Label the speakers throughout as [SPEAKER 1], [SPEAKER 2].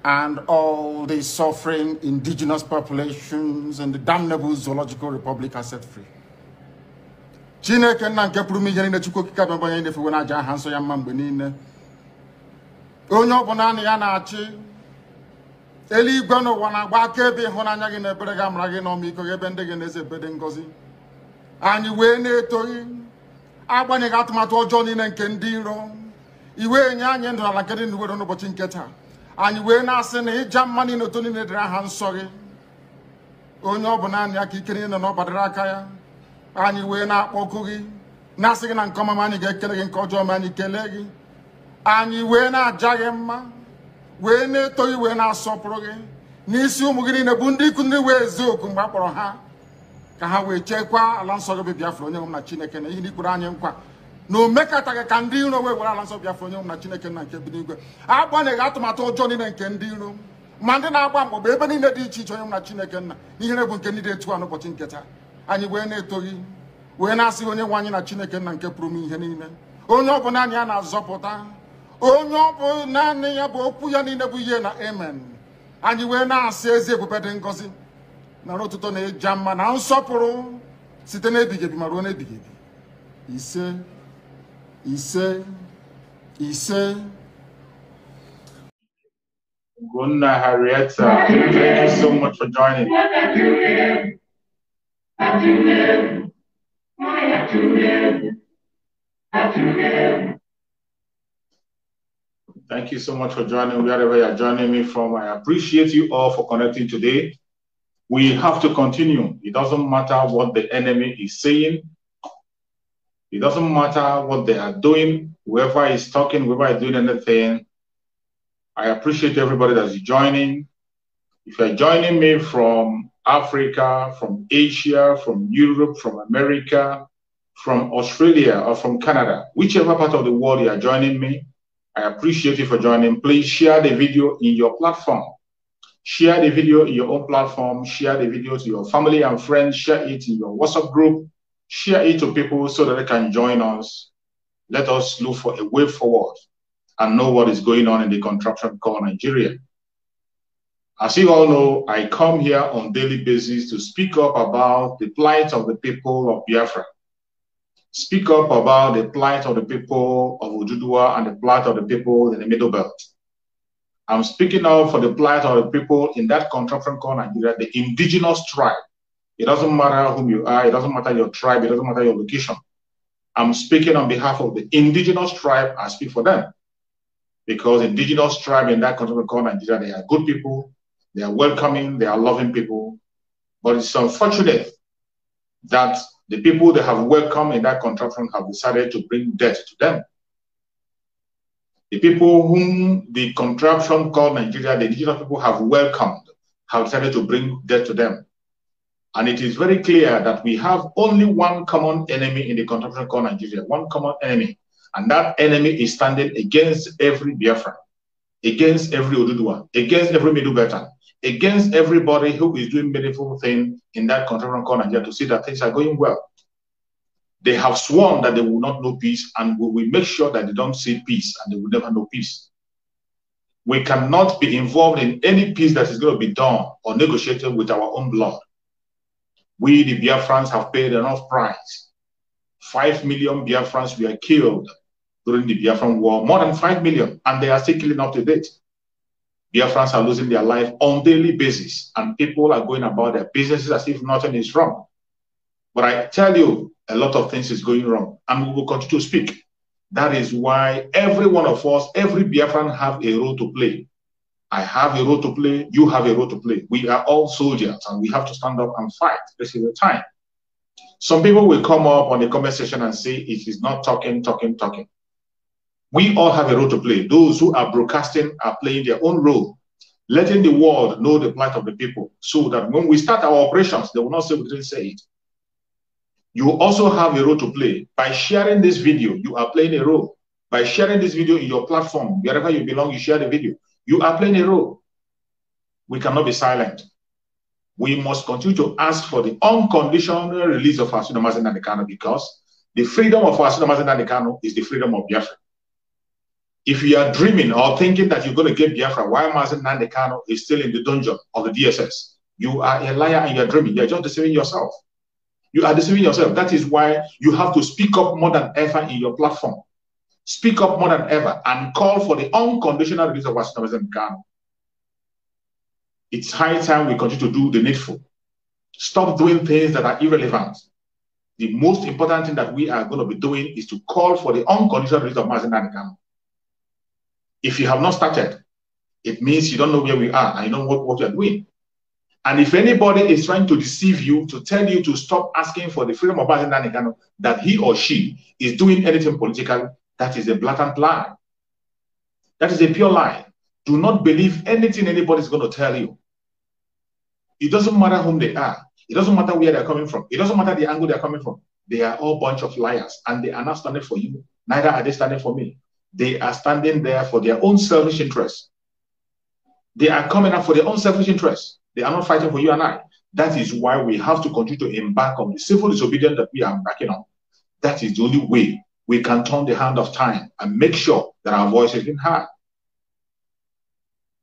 [SPEAKER 1] and all the suffering indigenous populations in the damnable Zoological Republic are set free. Chineke nna nke pụrụ ihe niile Chukwu okike abịa onye na-efewe n'aja aha nsọ ya mma mgbe niile. Onye ọ bụla na ya na-achị eluigwe n'ụwa na-agba akaebe ịhụnanya gị na ebere gị amara gị na ọmịiko gị ebe ndị gị na-eze ebe dị ngọzi. Anyị wee na-etoghị agbanyeghị atụmatụ ọjọọ niile nke ndị iro. Iwe nye anyị ndụ ala nke dị n'uwere n'ụbọchị nke taa. Anyị wee na-asị na ịja mma niile otu niile dịrị aha nsọ gị. Onye ọ bụla anya ka ike niile na ọ gbadara aka ya. Anyị wee na-akpọku gị na-asị gị na nke ọma anyị ga-ekele gị nke ọjọọ ma anyị kelee gị. Anyị wee na-aja gị mma wee na-eto gị wee na-asọpụrụ gị n'isi ụmụ gị niile bụ ndị ikwu ndị wee ezi oku mgbe a kpọrọ ha ka ha wee chekwaa ala nsọ gị bụ Biafra onye nwe m na Chineke na ihe n'ikwuru anyị nkwa na o mekataghị ka ndị iro wee were ala nsọ Biafra onye nwe m na Chineke na nke bi n'igwe agbanyeghị atụmatụ ọjọọ niile nke ndị iro ma ndị na-agba mgbọgba ebe niile dị iche iche onye m na Chineke nna ihere bụ nke ndị dị etu a n'ụbọchị nke taa. Anyị wee na-eto gị wee na-asị onye nwe anyị na Chineke nna nke pụrụ m ihe niile onye ọ bụ naanị ya na-azọpụta onye ọ bụ naanị ya bụ okwu ya niile bụ ihe na amen. Anyị wee na-asị ezi ebube dị ngọzi na n'ụtụtụ na ịja mma na nsọpụrụ site n'ebighị ebi ma ruo n'ebighị ebi. Ise ise ise.
[SPEAKER 2] Gunna Harrietta, thank you so much for joining. Thank you so much for joining wherever you're joining me from. I appreciate you all for connecting today. We have to continue. It doesn't matter what the enemy is saying. It doesn't matter what they are doing. Whoever is talking, whoever is doing anything, I appreciate everybody that's joining. If you're joining me from Africa, from Asia, from Europe, from America, from Australia, or from Canada, whichever part of the world you are joining me, I appreciate you for joining. Please share the video in your platform. Share the video in your own platform. Share the video to your family and friends. Share it in your WhatsApp group. Share it to people so that they can join us. Let us look for a way forward and know what is going on in the contraption called Nigeria. As you all know, I come here on a daily basis to speak up about the plight of the people of Biafra. Speak up about the plight of the people of Ojudua and the plight of the people in the Middle Belt. I'm speaking up for the plight of the people in that contraption called Nigeria, the indigenous tribe. It doesn't matter whom you are, it doesn't matter your tribe, it doesn't matter your location. I'm speaking on behalf of the indigenous tribe. I speak for them. Because indigenous tribe in that contraption called Nigeria, they are good people, they are welcoming, they are loving people. But it's unfortunate that the people they have welcomed in that contraption have decided to bring death to them. The people whom the contraption called Nigeria, the indigenous people have welcomed, have decided to bring death to them. And it is very clear that we have only one common enemy in the contraption called Nigeria, one common enemy. And that enemy is standing against every Biafran, against every Odudua, against every Middle Beltan, against everybody who is doing meaningful things in that contraption called Nigeria to see that things are going well. They have sworn that they will not know peace, and we will make sure that they don't see peace and they will never know peace. We cannot be involved in any peace that is going to be done or negotiated with our own blood. We, the Biafrans, have paid enough price. 5 million Biafrans were killed during the Biafran war, more than 5 million, and they are still killing up to date. Biafrans are losing their life on a daily basis, and people are going about their businesses as if nothing is wrong. But I tell you, a lot of things is going wrong, and we will continue to speak. That is why every one of us, every Biafran have a role to play. I have a role to play, you have a role to play. We are all soldiers, and we have to stand up and fight. This is the time. Some people will come up on the comment section and say it is not talking. We all have a role to play. Those who are broadcasting are playing their own role, letting the world know the plight of the people, so that when we start our operations, they will not say we didn't say it. You also have a role to play. By sharing this video, you are playing a role. By sharing this video in your platform, wherever you belong, you share the video. You are playing a role. We cannot be silent. We must continue to ask for the unconditional release of Asuna Mazi Nnamdi Kanu, because the freedom of Asuna Mazi Nnamdi Kanu is the freedom of Biafra. If you are dreaming or thinking that you're going to get Biafra while Mazen Nnamdi Kanu is still in the dungeon of the DSS, you are a liar and you're dreaming. You're just deceiving yourself. You are deceiving yourself. That is why you have to speak up more than ever in your platform. Speak up more than ever and call for the unconditional release of Mazen Kanu. It's high time we continue to do the needful. Stop doing things that are irrelevant. The most important thing that we are going to be doing is to call for the unconditional release of Mazen Nnamdi Kanu. If you have not started, it means you don't know where we are and you don't know what you are doing. And if anybody is trying to deceive you, to tell you to stop asking for the freedom of Mazen Nnamdi Kanu, that he or she is doing anything political, that is a blatant lie. That is a pure lie. Do not believe anything anybody is going to tell you. It doesn't matter whom they are. It doesn't matter where they're coming from. It doesn't matter the angle they're coming from. They are all a bunch of liars, and they are not standing for you. Neither are they standing for me. They are standing there for their own selfish interests. They are coming up for their own selfish interests. They are not fighting for you and I. That is why we have to continue to embark on the civil disobedience that we are embarking on. That is the only way we can turn the hand of time and make sure that our voice is being heard.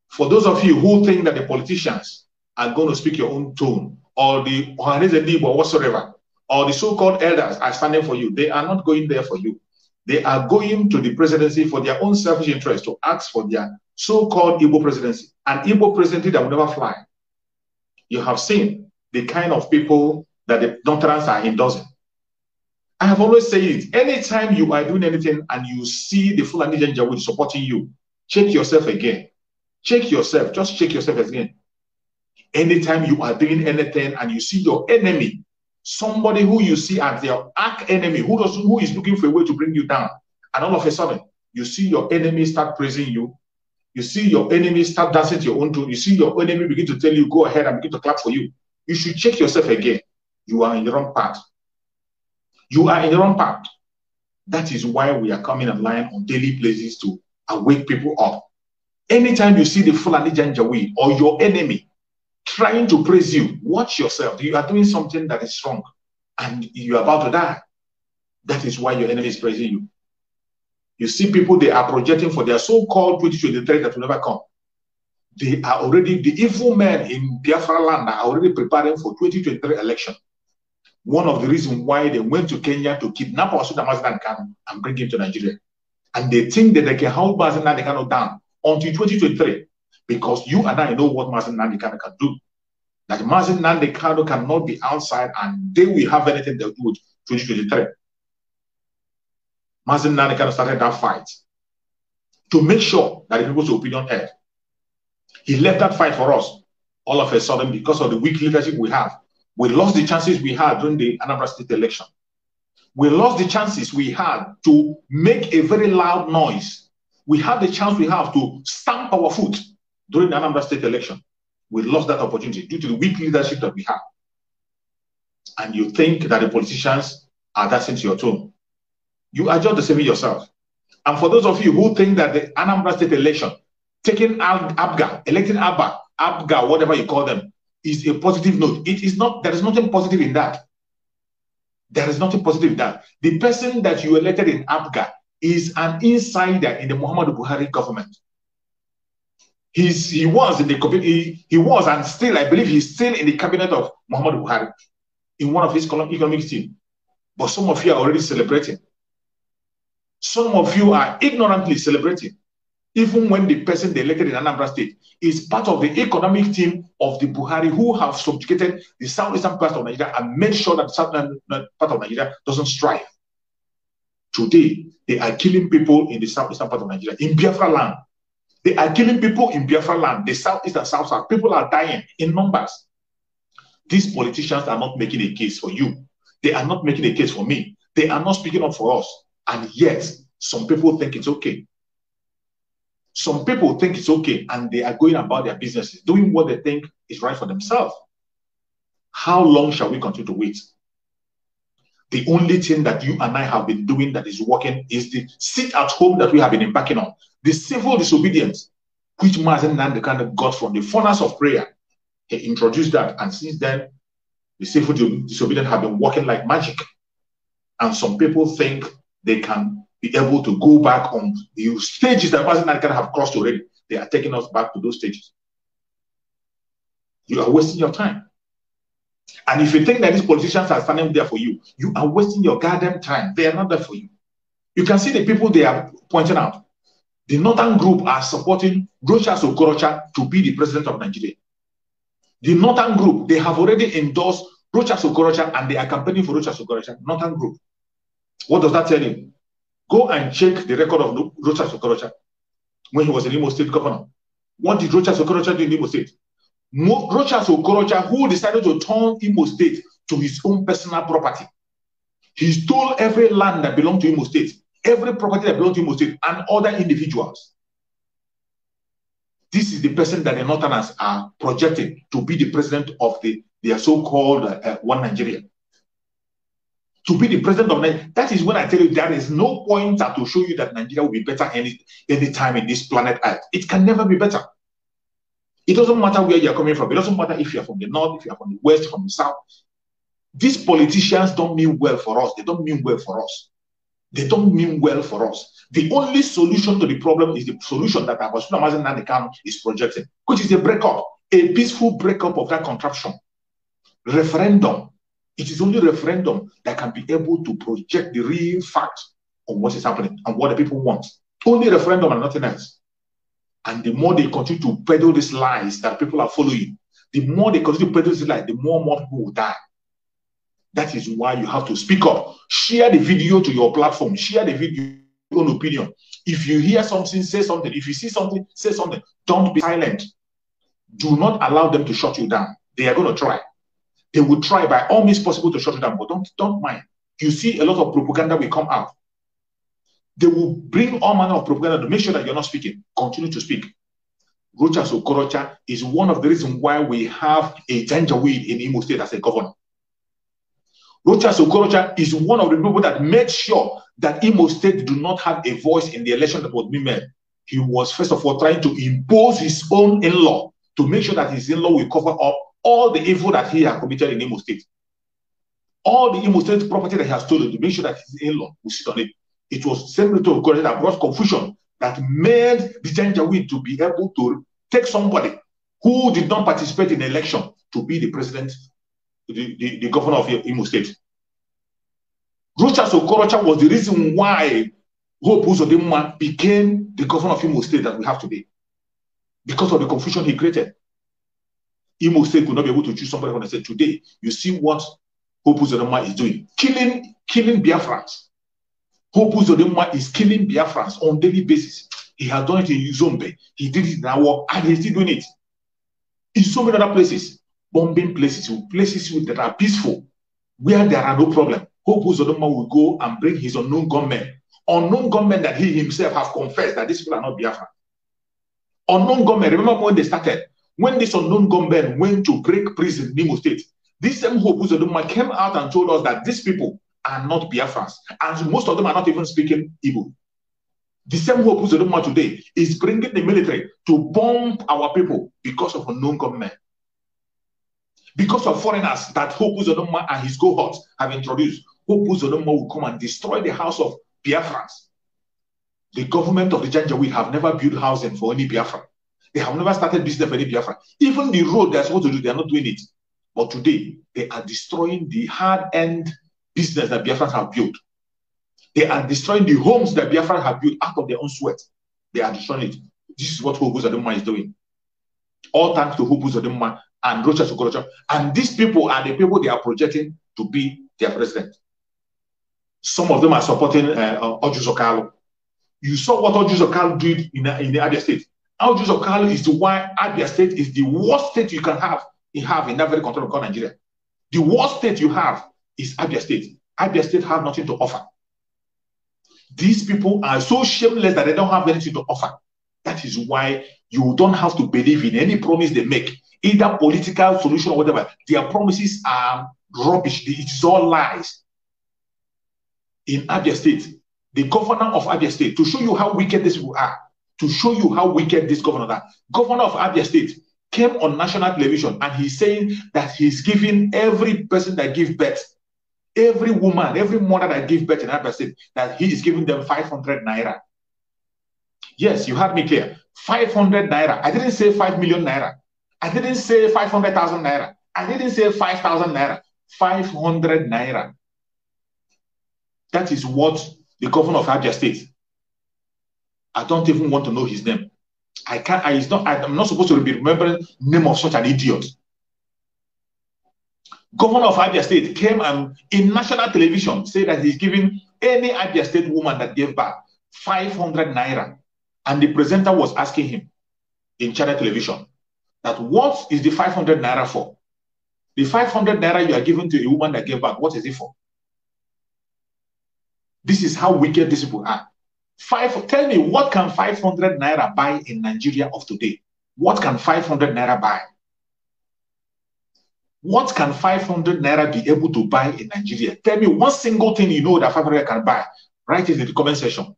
[SPEAKER 2] For those of you who think that the politicians are going to speak your own tone, or the or whatsoever, or the so-called elders are standing for you, they are not going there for you. They are going to the presidency for their own selfish interest to ask for their so-called Igbo presidency. An Igbo presidency that will never fly. You have seen the kind of people that the Northerners are endorsing. I have always said it. Anytime you are doing anything and you see the Fulani Janjaweed supporting you, check yourself again. Check yourself. Just check yourself again. Anytime you are doing anything and you see your enemy, somebody who you see as their arch enemy, who is looking for a way to bring you down, and all of a sudden you see your enemy start praising you, you see your enemy start dancing to your own tune, you see your enemy begin to tell you go ahead and begin to clap for you, you should check yourself again. You are in the wrong path. You are in the wrong path. That is why we are coming online on daily basis to awake people up. Anytime you see the Fulani Janjaweed or your enemy trying to praise you, watch yourself. You are doing something that is wrong and you are about to die. That is why your enemy is praising you. You see people, they are projecting for their so-called 2023 that will never come. They are already, the evil men in Biafra land are already preparing for 2023 election. One of the reasons why they went to Kenya to kidnap Mazen Nnamdi Kanu and bring him to Nigeria. And they think that they can hold Mazen Nnamdi Kanu down until 2023. Because you and I know what Mazen Nnamdi Kanu can do. That Mazen Nnamdi Kanu cannot be outside and they will have anything to do with 2023. Mazen Nnamdi Kanu started that fight to make sure that the people's opinion heard. He left that fight for us. All of a sudden, because of the weak leadership we have, we lost the chances we had during the Anambra State election. We lost the chances we had to make a very loud noise. We had the chance we have to stamp our foot during the Anambra State election. We lost that opportunity due to the weak leadership that we have. And you think that the politicians are dancing to your tune. You are just deceiving yourself. And for those of you who think that the Anambra State election, taking Abga, electing Abga, whatever you call them, is a positive note. It is not. There is nothing positive in that. There is nothing positive in that. The person that you elected in Abga is an insider in the Muhammadu Buhari government. He was in the he was and still, I believe he's still in the cabinet of Muhammadu Buhari in one of his economic team. But some of you are already celebrating. Some of you are ignorantly celebrating. Even when the person they elected in Anambra State is part of the economic team of the Buhari who have subjugated the southeastern part of Nigeria and made sure that the southern part of Nigeria doesn't strive. Today, they are killing people in the southeastern part of Nigeria, in Biafra land. They are killing people in Biafra land, the southeast and south. People are dying in numbers. These politicians are not making a case for you. They are not making a case for me. They are not speaking up for us. And yet, some people think it's okay. Some people think it's okay and they are going about their businesses, doing what they think is right for themselves. How long shall we continue to wait? The only thing that you and I have been doing that is working is the sit at home that we have been embarking on. The civil disobedience, which Mazen Nnamdi Kanu got from the furnace of prayer. He introduced that, and since then, the civil disobedience have been working like magic. And some people think they can be able to go back on the stages that Mazi Nnamdi Kanu have crossed already. They are taking us back to those stages. You are wasting your time. And if you think that these politicians are standing there for you, you are wasting your goddamn time. They are not there for you. You can see the people they are pointing out. The Northern group are supporting Rochas Okorocha to be the president of Nigeria. The Northern group, they have already endorsed Rochas Okorocha and they are campaigning for Rochas Okorocha. Northern group. What does that tell you? Go and check the record of Rochas Okorocha when he was an Imo State governor. What did Rochas Okorocha do in Imo State? Rochas Okorocha, who decided to turn Imo State to his own personal property. He stole every land that belonged to Imo State, every property that belonged to Imo State, and other individuals. This is the person that the Northerners are projecting to be the president of their so-called One Nigeria. To be the president of Nigeria. That is when I tell you there is no pointer to show you that Nigeria will be better any time in this planet Earth. It can never be better. It doesn't matter where you're coming from. It doesn't matter if you're from the north, if you're from the west, from the south. These politicians don't mean well for us. They don't mean well for us. They don't mean well for us. The only solution to the problem is the solution that Mazi Nnamdi Kanu is projecting, which is a breakup, a peaceful breakup of that contraption. Referendum. It is only referendum that can be able to project the real facts of what is happening and what the people want. Only referendum and nothing else. And the more they continue to peddle these lies that people are following, the more they continue to peddle these lies, the more people will die. That is why you have to speak up. Share the video to your platform. Share the video, your own opinion. If you hear something, say something. If you see something, say something. Don't be silent. Do not allow them to shut you down. They are going to try. They will try by all means possible to shut you down, but don't mind. You see a lot of propaganda will come out. They will bring all manner of propaganda to make sure that you're not speaking. Continue to speak. Rochas Okorocha is one of the reasons why we have a Janjaweed in Imo State as a governor. Rochas Okorocha is one of the people that made sure that Imo State do not have a voice in the election that was being made. He was, first of all, trying to impose his own in-law to make sure that his in-law will cover up all the evil that he has committed in Imo State. All the Imo State property that he has stolen to make sure that his in-law will sit on it. It was Senator Okorocha that brought confusion that made the Janjaweed to be able to take somebody who did not participate in the election to be the president, the governor of Imo State. Rochas Okorocha was the reason why Hope Uzodinma became the governor of Imo State that we have today. Because of the confusion he created. Imo State could not be able to choose somebody from the state. Today, you see what Hope Uzodinma is doing. Killing Biafrans. Hope Uzodinma is killing Biafrans on a daily basis. He has done it in Zombe. He did it in Awo, and he's still doing it. In so many other places. Bombing places that are peaceful, where there are no problem. Hope Uzodinma will go and bring his unknown gunmen. Unknown gunmen that he himself has confessed that these people are not Biafran. Unknown gunmen. Remember when they started? When this unknown gunmen went to break prison in Imo State, this same Hope Uzodinma came out and told us that these people are not Biafrans. And most of them are not even speaking Igbo. The same Hope Uzodinma today is bringing the military to bomb our people because of unknown gunmen. Because of foreigners that Hope Uzodinma and his cohorts have introduced, Hope Uzodinma will come and destroy the house of Biafrans. The government of the Janjaweed have never built housing for any Biafran. They have never started business for any Biafran. Even the road they're supposed to do, they are not doing it. But today, they are destroying the hard-end business that Biafrans have built. They are destroying the homes that Biafrans have built out of their own sweat. They are destroying it. This is what Hope Uzodinma is doing. All thanks to Hope Uzodinma and Rochas Okorocha. And these people are the people they are projecting to be their president. Some of them are supporting Orji Okalu. You saw what Orji Okalu did in the Abia State. Orji Okalu is the why Abia State is the worst state you can have in that very country called Nigeria. The worst state you have is Abia State. Abia State have nothing to offer. These people are so shameless that they don't have anything to offer. That is why you don't have to believe in any promise they make, either political solution or whatever. Their promises are rubbish. It's all lies. In Abia State, the governor of Abia State, to show you how wicked these people are, to show you how wicked this governor are, governor of Abia State came on national television and he's saying that he's giving every person that gives birth Every woman, every mother that gives birth in Abia State, that he is giving them 500 naira. Yes, you heard me clear. 500 naira. I didn't say 5 million naira. I didn't say 500,000 naira. I didn't say 5,000 naira. 500 naira. That is what the governor of Abia State. I don't even want to know his name. I'm not supposed to be remembering the name of such an idiot. Governor of Abia State came and in national television said that he's giving any Abia State woman that gave birth 500 naira. And the presenter was asking him in Channel Television that what is the 500 naira for? The 500 naira you are giving to a woman that gave birth, what is it for? This is how wicked these people are. Tell me, what can 500 naira buy in Nigeria of today? What can 500 naira buy? What can 500 naira be able to buy in Nigeria? Tell me one single thing you know that 500 can buy. Write it in the comment section.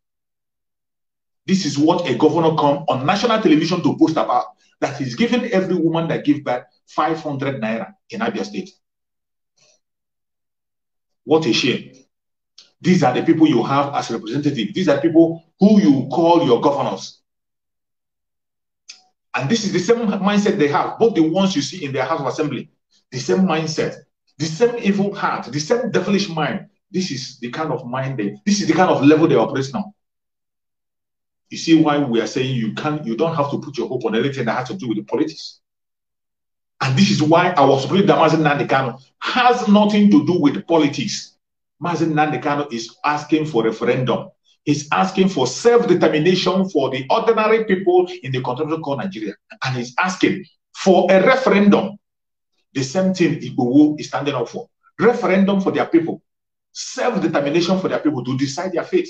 [SPEAKER 2] This is what a governor come on national television to post about, that he's giving every woman that gives birth 500 naira in Abia State. What a shame. These are the people you have as representatives. These are people who you call your governors. And this is the same mindset they have, both the ones you see in their House of Assembly. The same mindset, the same evil heart, the same devilish mind. This is the kind of mind this is the kind of level they operate now. You see why we are saying you don't have to put your hope on anything that has to do with the politics. And this is why our Supreme Leader Mazi Nnamdi Kanu has nothing to do with politics. Mazi Nnamdi Kanu is asking for referendum. He's asking for self-determination for the ordinary people in the continental called Nigeria. And he's asking for a referendum. The same thing Igboho is standing up for. Referendum for their people. Self-determination for their people to decide their fate.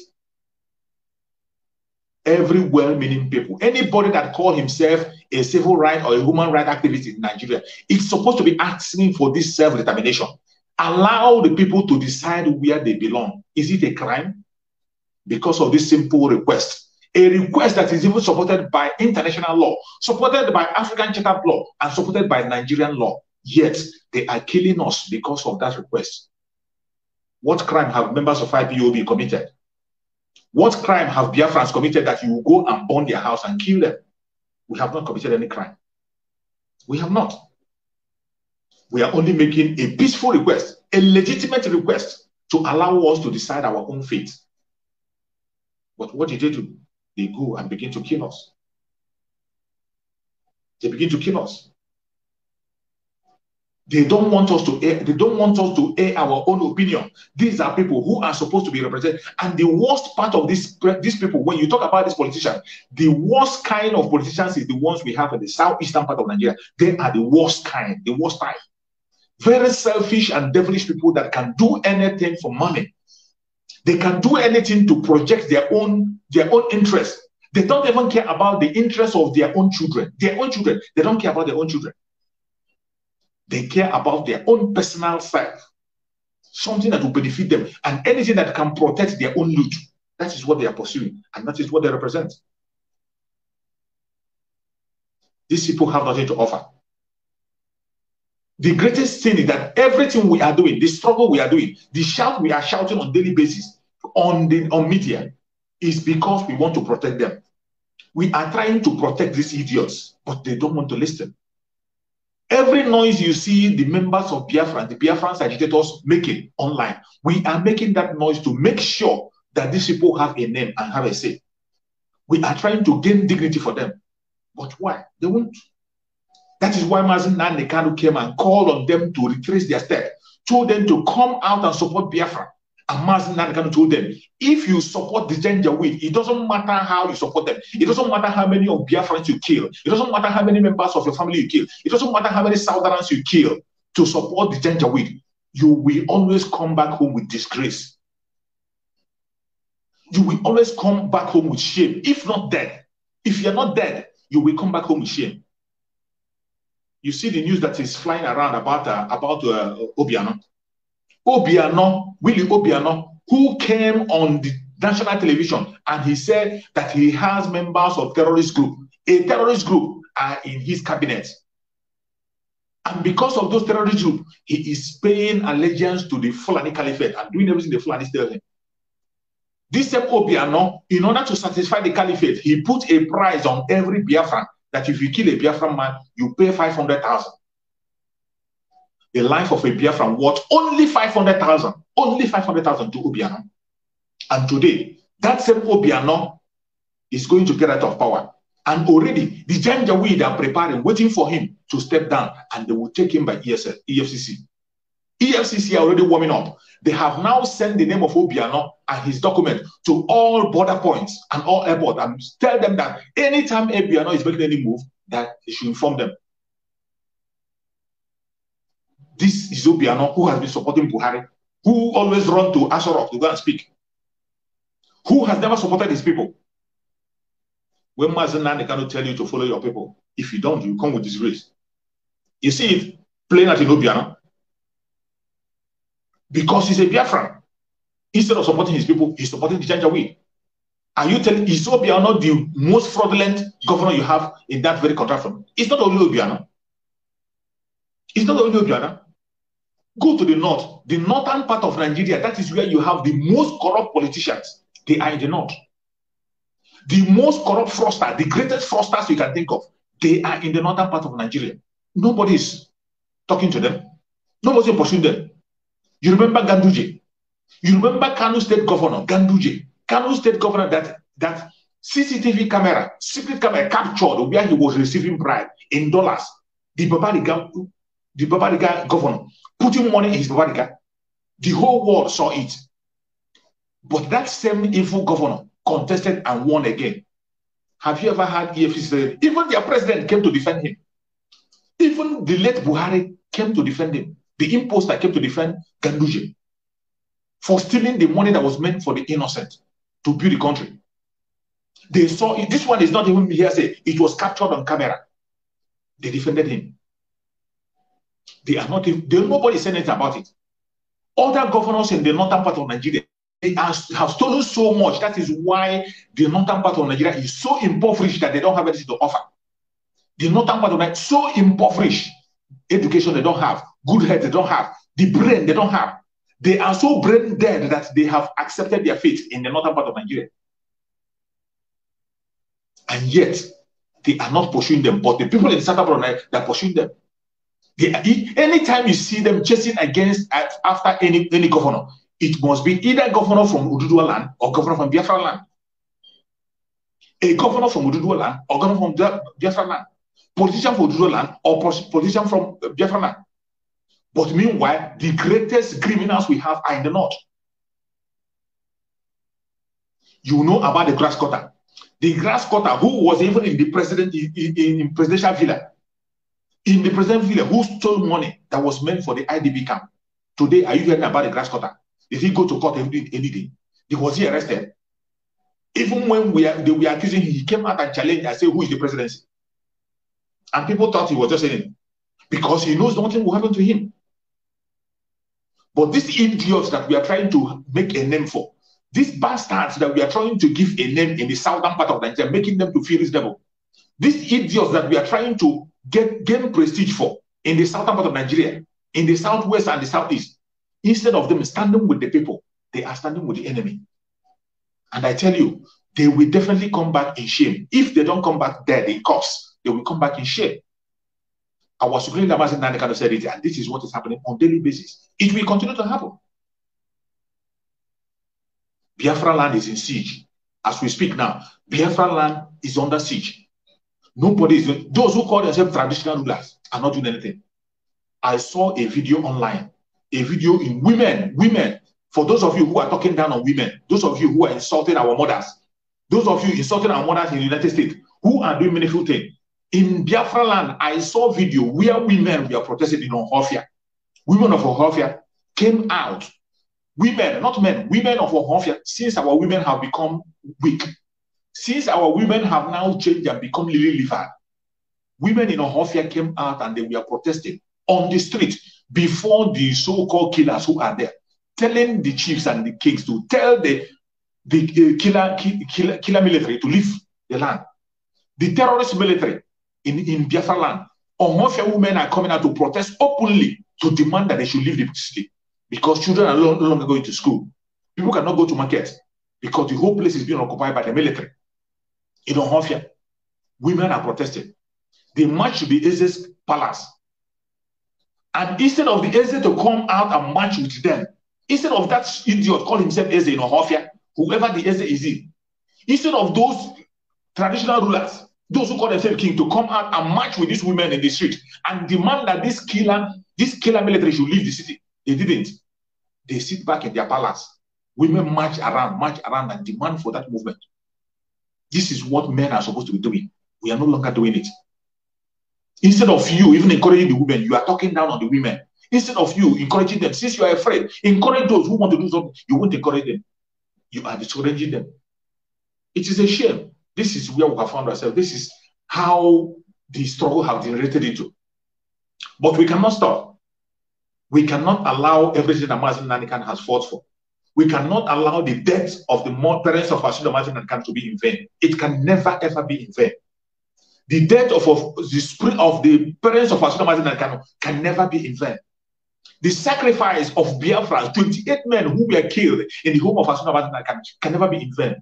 [SPEAKER 2] Every well-meaning people, anybody that calls himself a civil rights or a human rights activist in Nigeria, is supposed to be asking for this self-determination. Allow the people to decide where they belong. Is it a crime? Because of this simple request. A request that is even supported by international law, supported by African Charter law, and supported by Nigerian law. Yet, they are killing us because of that request. What crime have members of IPOB committed? What crime have Biafrans committed that you will go and burn their house and kill them? We have not committed any crime. We have not. We are only making a peaceful request, a legitimate request to allow us to decide our own fate. But what did they do? They go and begin to kill us. They begin to kill us. They don't want us to air, they don't want us to air our own opinion. These are people who are supposed to be represented. And the worst part of these people, when you talk about these politicians, the worst kind of politicians is the ones we have in the southeastern part of Nigeria. They are the worst kind, the worst type. Very selfish and devilish people that can do anything for money. They can do anything to project their own interest. They don't even care about the interests of their own children. Their own children. They don't care about their own children. They care about their own personal self. Something that will benefit them. And anything that can protect their own loot. That is what they are pursuing. And that is what they represent. These people have nothing to offer. The greatest thing is that everything we are doing, the struggle we are doing, the shout we are shouting on daily basis on media is because we want to protect them. We are trying to protect these idiots, but they don't want to listen. Every noise you see the members of Biafra, the Biafran agitators making online, we are making that noise to make sure that these people have a name and have a say. We are trying to gain dignity for them. But why? They won't. That is why Mazi Nnamdi Kanu came and called on them to retrace their steps, told them to come out and support Biafra. And Mazi Nnamdi Kanu told them, if you support the Janjaweed, it doesn't matter how you support them. It doesn't matter how many of Biafrans you kill. It doesn't matter how many members of your family you kill. It doesn't matter how many Southerners you kill to support the Janjaweed. You will always come back home with disgrace. You will always come back home with shame, if not dead. If you're not dead, you will come back home with shame. You see the news that is flying around about Obiano. Willie Obiano, who came on the national television and he said that he has members of terrorist group. A terrorist group are in his cabinet. And because of those terrorist groups, he is paying allegiance to the Fulani Caliphate and doing everything the Fulani tell him. This same Obiano, in order to satisfy the Caliphate, he put a price on every Biafran that if you kill a Biafran man, you pay 500,000. The life of a Biafran worth only 500,000. Only 500,000 to Obiano. And today, that same Obiano is going to get out of power. And already, the Janjaweed are preparing, waiting for him to step down, and they will take him by EFCC. EFCC are already warming up. They have now sent the name of Obiano and his document to all border points and all airports and tell them that anytime Obiano is making any move, that they should inform them. This is Obiano who has been supporting Buhari, who always run to Aso Rock to go and speak, who has never supported his people. When Mazen Nani cannot tell you to follow your people, if you don't, you come with disgrace. You see it playing out in Obiano because he's a Biafran. Instead of supporting his people, he's supporting the Janjaweed. Are you telling, is Obiano the most fraudulent governor you have in that very contraction? It's not only Obiano. It's not only Obiano. Go to the north, the northern part of Nigeria. That is where you have the most corrupt politicians. They are in the north. The most corrupt fraudsters, the greatest fraudsters you can think of, they are in the northern part of Nigeria. Nobody is talking to them. Nobody is pursuing them. You remember Ganduje? You remember Kano State Governor Ganduje? Kano State Governor that CCTV camera, secret camera captured where he was receiving bribe in dollars. The Babariga governor putting money in his Babariga. The whole world saw it. But that same evil governor contested and won again. Have you ever had EFCC? Even their president came to defend him. Even the late Buhari came to defend him. The imposter came to defend Ganduje for stealing the money that was meant for the innocent to build the country. They saw it. This one is not even hearsay. It was captured on camera. They defended him. They are not. Nobody said anything about it. Other governors in the northern part of Nigeria, they have stolen so much. That is why the northern part of Nigeria is so impoverished that they don't have anything to offer. The northern part of Nigeria is so impoverished. Education they don't have. Good health they don't have. The brain they don't have. They are so brain dead that they have accepted their fate in the northern part of Nigeria. And yet, they are not pursuing them. But the people in the southern part of Nigeria, they are pursuing them. Anytime you see them chasing against after any governor, it must be either governor from Ududua land or governor from Biafra land. A governor from Ududua land or governor from Biafra land. Politician from Ududua land or politician from Biafra land. But meanwhile, the greatest criminals we have are in the north. You know about the grass cutter. The grass cutter who was even in the presidential villa. In the presidential villa, who stole money that was meant for the IDB camp. Today, are you hearing about the grass cutter? Did he go to court any day? Was he arrested? Even when they were accusing him, he came out and challenged and said, who is the presidency? And people thought he was just saying it because he knows nothing will happen to him. But these idiots that we are trying to make a name for, these bastards that we are trying to give a name in the southern part of Nigeria, making them to feel reasonable, these idiots that we are trying to gain prestige for in the southern part of Nigeria, in the southwest and the southeast, instead of them standing with the people, they are standing with the enemy. And I tell you, they will definitely come back in shame. If they don't come back dead in cops, they will come back in shame. Our Supreme Lamazi Nandekano said it, and this is what is happening on a daily basis. It will continue to happen. Biafra land is in siege. As we speak now, Biafra land is under siege. Nobody is doing, those who call themselves traditional rulers are not doing anything. I saw a video online, a video in women. For those of you who are talking down on women, those of you who are insulting our mothers, those of you insulting our mothers in the United States, who are doing meaningful things. In Biafra land, I saw video where women were protesting in Ohofia. Women of Ohofia came out. Women, not men, women of Ohofia, since our women have become weak, since our women have now changed and become lily-livered, women in Ohofia came out and they were protesting on the street before the so-called killers who are there, telling the chiefs and the kings to tell the killer military to leave the land. The terrorist military in Biafra land Ohafia women are coming out to protest openly to demand that they should leave the city because children are no longer going to school. People cannot go to market because the whole place is being occupied by the military. In Ohafia, women are protesting. They march to the Eze's palace. And instead of the Eze to come out and march with them, instead of that idiot call himself Eze in Ohafia, whoever the Eze is instead of those traditional rulers, those who call themselves king, to come out and march with these women in the street and demand that this killer military should leave the city, they didn't. They sit back in their palace. Women march around and demand for that movement. This is what men are supposed to be doing. We are no longer doing it. Instead of you even encouraging the women, you are talking down on the women. Instead of you encouraging them, since you are afraid, encourage those who want to do something. You won't encourage them. You are discouraging them. It is a shame. This is where we have found ourselves. This is how the struggle has generated into. But we cannot stop. We cannot allow everything that Mazi Nnamdi Kanu has fought for. We cannot allow the death of the parents of Mazi Nnamdi Kanu to be in vain. It can never, ever be in vain. The death of the parents of Mazi Nnamdi Kanu can never be in vain. The sacrifice of Biafra, 28 men who were killed in the home of Mazi Nnamdi Kanu can never be in vain.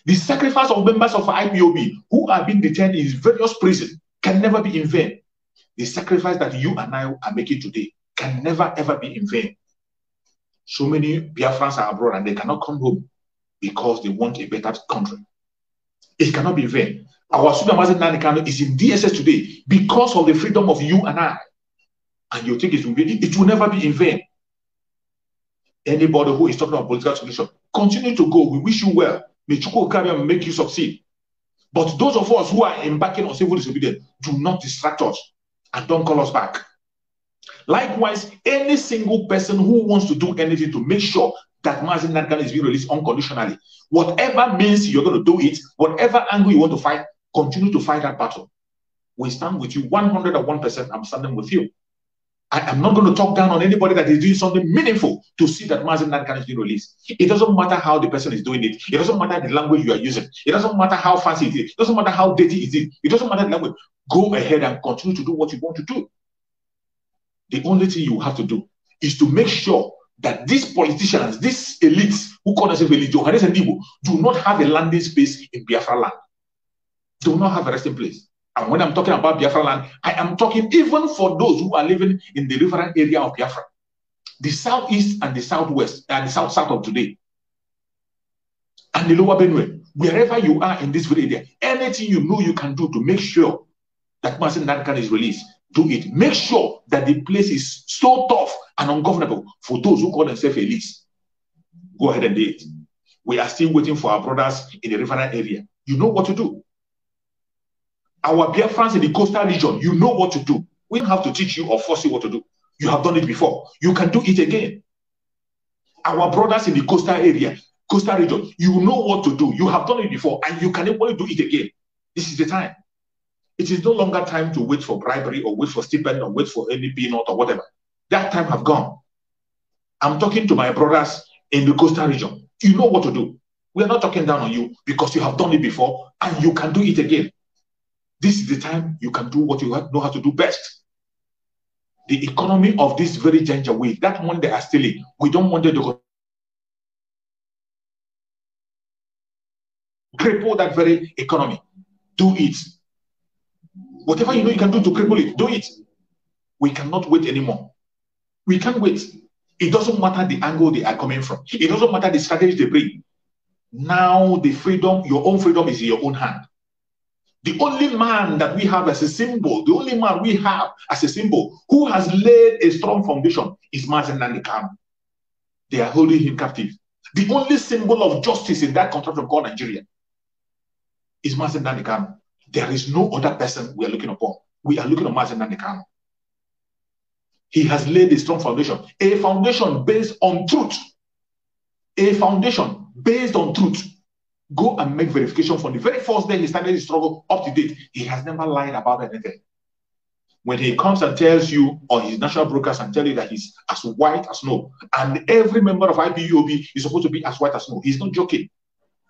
[SPEAKER 2] The sacrifice of members of IPOB who are being detained in various prisons can never be in vain. The sacrifice that you and I are making today can never, ever be in vain. So many Biafrans are abroad and they cannot come home because they want a better country. It cannot be in vain. Our student Mazi Nnamdi Kanu is in DSS today because of the freedom of you and I. And you think it will never be in vain. Anybody who is talking about political solution, continue to go. We wish you well. May Chukwu carry and make you succeed. But those of us who are embarking on civil disobedience, do not distract us and don't call us back. Likewise, any single person who wants to do anything to make sure that Mazi Nnamdi Kanu is being released unconditionally, whatever means you're going to do it, whatever angle you want to fight, continue to fight that battle. We stand with you 101%. I'm standing with you. I am not going to talk down on anybody that is doing something meaningful to see that Mazi Nnamdi Kanu is being released. It doesn't matter how the person is doing it. It doesn't matter the language you are using. It doesn't matter how fancy it is. It doesn't matter how dirty it is. It doesn't matter the language. Go ahead and continue to do what you want to do. The only thing you have to do is to make sure that these politicians, these elites who call themselves elites, Johannes and Igbo, do not have a landing space in Biafra land. Do not have a resting place. And when I'm talking about Biafra land, I am talking even for those who are living in the riverine area of Biafra, the southeast and the southwest and the south of today, and the lower Benue, wherever you are in this very area, anything you know you can do to make sure that Mazi Nnamdi Kanu is released, do it. Make sure that the place is so tough and ungovernable for those who call themselves elites. Go ahead and do it. We are still waiting for our brothers in the riverine area. You know what to do. Our Biafrans in the coastal region, you know what to do. We don't have to teach you or force you what to do. You have done it before. You can do it again. Our brothers in the coastal area, coastal region, you know what to do. You have done it before and you can able to do it again. This is the time. It is no longer time to wait for bribery or wait for stipend or wait for any peanut or whatever. That time have gone. I'm talking to my brothers in the coastal region. You know what to do. We are not talking down on you because you have done it before and you can do it again. This is the time you can do what you know how to do best. The economy of this very Janjaweed, that money they are stealing, we don't want them to go cripple that very economy. Do it. Whatever you know you can do to cripple it, do it. We cannot wait anymore. We can't wait. It doesn't matter the angle they are coming from. It doesn't matter the strategy they bring. Now the freedom, your own freedom is in your own hand. The only man that we have as a symbol, the only man we have as a symbol who has laid a strong foundation is Mazi Nnamdi Kanu. They are holding him captive. The only symbol of justice in that contract called Nigeria is Mazi Nnamdi Kanu. There is no other person we are looking upon. We are looking at Mazi Nnamdi Kanu. He has laid a strong foundation based on truth. A foundation based on truth. Go and make verification from the very first day he started his struggle up to date. He has never lied about anything. When he comes and tells you on his national broadcast and tell you that he's as white as snow, and every member of IPOB is supposed to be as white as snow, he's not joking.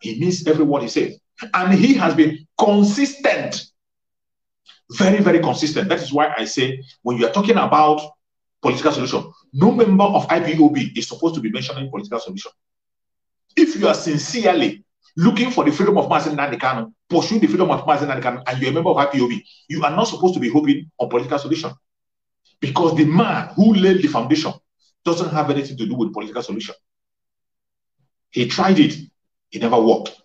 [SPEAKER 2] He means every word he says. And he has been consistent Very, very consistent. That is why I say when you are talking about political solution, no member of IPOB is supposed to be mentioning political solution. If you are sincerely looking for the freedom of Mazi Nnamdi Kanu, pursuing the freedom of Mazi Nnamdi Kanu, and you're a member of IPOB, you are not supposed to be hoping on political solution. Because the man who laid the foundation doesn't have anything to do with political solution. He tried it, it never worked.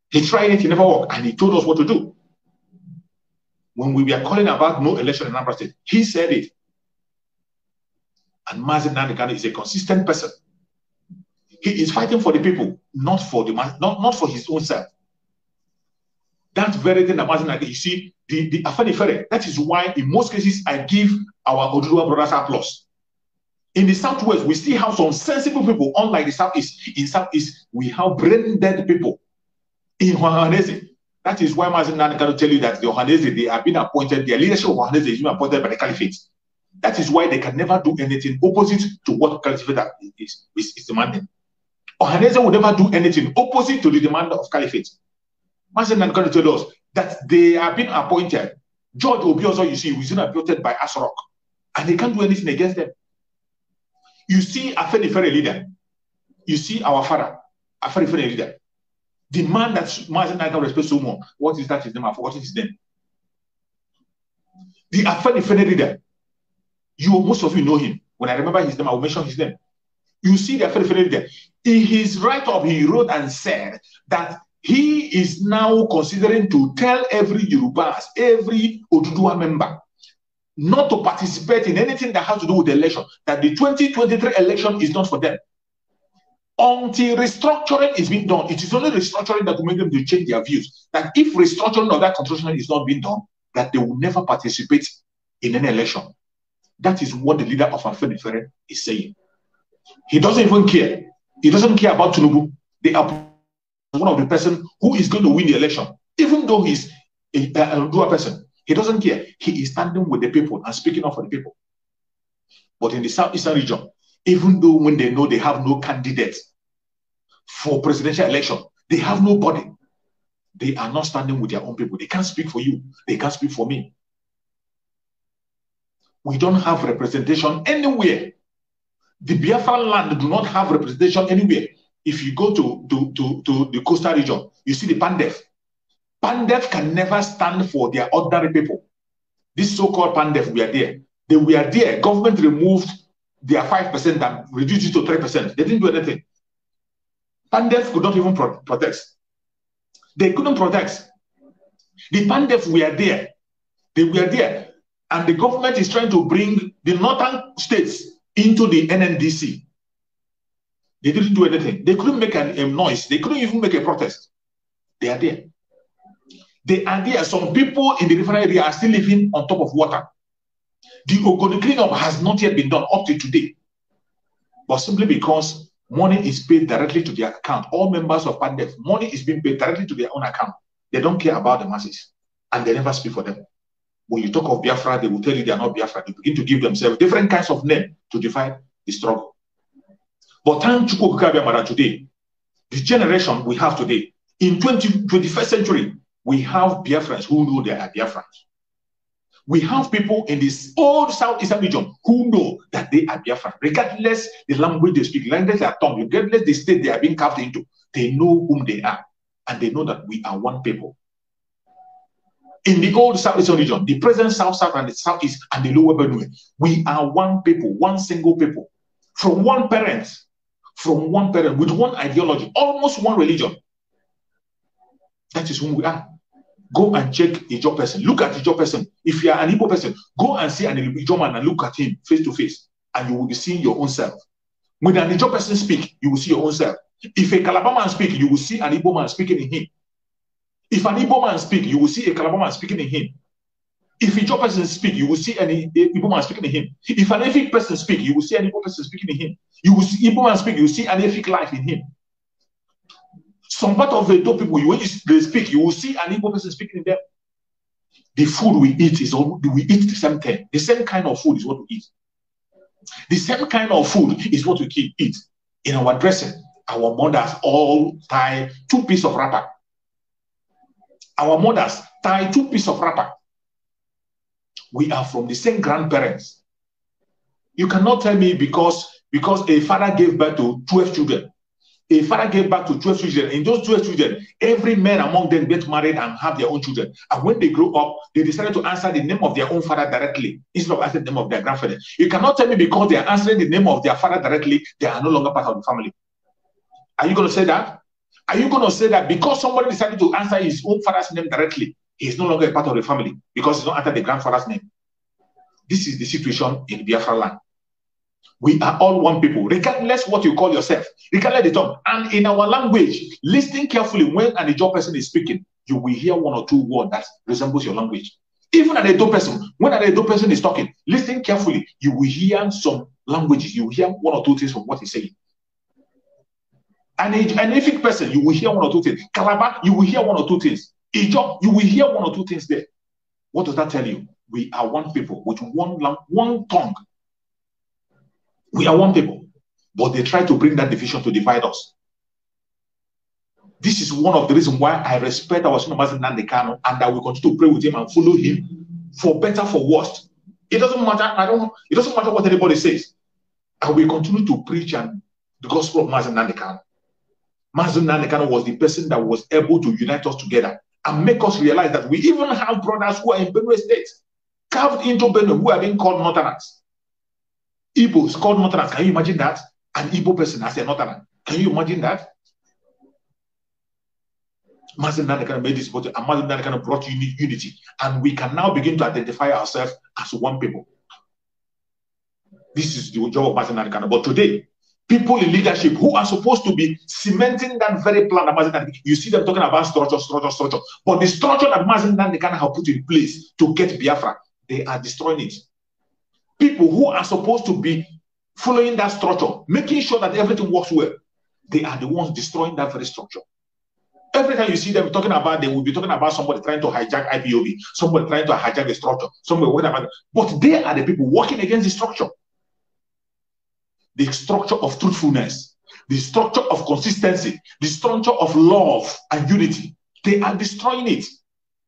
[SPEAKER 2] He tried it, it never worked, and he told us what to do. When we were calling about no election in Anambra State, he said it. And Mazi Nnamdi Kanu is a consistent person. He is fighting for the people, not for his own self. That very thing that Mazi Nnamdi Kanu, you see, the Afenifere, that is why in most cases I give our Oduduwa brothers applause. In the Southwest, we still have some sensible people, unlike the Southeast. In Southeast, we have brain-dead people. In Ohanese, that is why Mazi Nnamdi Kanu tell you that the Ohanese, they have been appointed, their leadership of Ohanese is being appointed by the Caliphate. That is why they can never do anything opposite to what Caliphate is demanding. Ohanese will never do anything opposite to the demand of Caliphate. Mazi Nnamdi Kanu tell us that they have been appointed. George Obiozo, you see, was appointed by Asarok, and they can't do anything against them. You see Afenifere leader. You see our father, Afenifere leader. The man that Mazi Nnamdi Kanu respects so much. What is that his name? I've forgotten his name. The Afenifere leader. Most of you know him. When I remember his name, I will mention his name. You see the Afenifere leader. In his write-up, he wrote and said that he is now considering to tell every Yorubas, every Oduduwa member, not to participate in anything that has to do with the election, that the 2023 election is not for them. Until restructuring is being done, it is only restructuring that will make them to change their views. That if restructuring of that constitution is not being done, that they will never participate in any election. That is what the leader of Afenifere is saying. He doesn't even care. He doesn't care about Tinubu. They are one of the person who is going to win the election, even though he's a dual person. He doesn't care. He is standing with the people and speaking up for the people. But in the Southeastern region, even though when they know they have no candidate for presidential election, they have nobody. They are not standing with their own people. They can't speak for you. They can't speak for me. We don't have representation anywhere. The Biafran land do not have representation anywhere. If you go to the coastal region, you see the Pandef. Pandef can never stand for their ordinary people. This so-called Pandef were there. They were there. Government removed their 5% and reduced it to 3%. They didn't do anything. Pandef could not even protect. They couldn't protect. The Pandef were there. They were there. And the government is trying to bring the northern states into the NNDC. They didn't do anything. They couldn't make a noise. They couldn't even make a protest. They are there. They are there. Some people in the river area are still living on top of water. The Ogoni cleanup has not yet been done up to today. But simply because money is paid directly to their account, all members of Pandef, money is being paid directly to their own account. They don't care about the masses. And they never speak for them. When you talk of Biafra, they will tell you they are not Biafra. They begin to give themselves different kinds of names to define the struggle. But thank Chukwu Okike Abiamara today, the generation we have today, in 21st century, we have Biafrans who know they are Biafrans. We have people in this old Southeastern region who know that they are Biafran, regardless the language they speak, regardless their tongue, regardless the state they are being carved into. They know whom they are, and they know that we are one people. In the old Southeastern region, the present South and the Southeast and the Lower Benue, we are one people, one single people, from one parent, with one ideology, almost one religion. That is whom we are. Go and check a Ijaw person. Look at a Ijaw person. If you are an Igbo person, go and see an Ijaw man and look at him face to face, and you will be seeing your own self. When an Ijaw person speak, you will see your own self. If a Calabar man speak, you will see an Igbo man speaking in him. If an Igbo man speak, you will see a Calabar man speaking in him. If a Ijaw person speak, you will see an Igbo man speaking in him. If an Efik person speak, you will see an Igbo person speaking in him. You will see Igbo man speak, you will see an Efik life in him. Some part of the Edo people, when they speak, you will see an Igbo person speaking in them. The food we eat we eat the same thing. The same kind of food is what we eat. The same kind of food is what we eat. In our dressing, our mothers all tie 2 pieces of wrapper. Our mothers tie 2 pieces of wrapper. We are from the same grandparents. You cannot tell me because a father gave birth to 12 children. A father gave birth to 12 children. In those 12 children, every man among them get married and have their own children. And when they grow up, they decided to answer the name of their own father directly instead of answering the name of their grandfather. You cannot tell me because they are answering the name of their father directly, they are no longer part of the family. Are you going to say that? Are you going to say that because somebody decided to answer his own father's name directly, he is no longer a part of the family because he's not under the grandfather's name? This is the situation in Biafra land. We are all one people, regardless what you call yourself, regardless the tongue. And in our language, listen carefully when an Ijaw person is speaking, you will hear one or two words that resembles your language. Even an Edo person, when an Edo person is talking, listen carefully, you will hear some languages, you will hear one or two things from what he's saying. An Efik person, you will hear one or two things. Calabar, you will hear one or two things. Ijaw, you will hear one or two things there. What does that tell you? We are one people with one tongue. We are one people, but they try to bring that division to divide us. This is one of the reasons why I respect our Son Mazi Nnamdi Kanu, and I will continue to pray with him and follow him for better, for worse. It doesn't matter. It doesn't matter what anybody says. I will continue to preach and the gospel of Mazi Nnamdi Kanu. Mazi Nnamdi Kanu was the person that was able to unite us together and make us realize that we even have brothers who are in Benue State, carved into Benue, who are being called Northerners. Igbos called Northerners. Can you imagine that? An Igbo person as a Northerner. Can you imagine that? Mazi Nnamdi Kanu made this point, and Mazi Nnamdi Kanu brought unity. And we can now begin to identify ourselves as one people. This is the job of Mazi Nnamdi Kanu. But today, people in leadership who are supposed to be cementing that very plan that Mazi Nnamdi Kanu, you see them talking about structure. But the structure that Mazi Nnamdi Kanu have put in place to get Biafra, they are destroying it. People who are supposed to be following that structure, making sure that everything works well, they are the ones destroying that very structure. Every time you see them talking about, they will be talking about somebody trying to hijack IPOB, somebody trying to hijack the structure, somebody whatever. But they are the people working against the structure. The structure of truthfulness, the structure of consistency, the structure of love and unity. They are destroying it.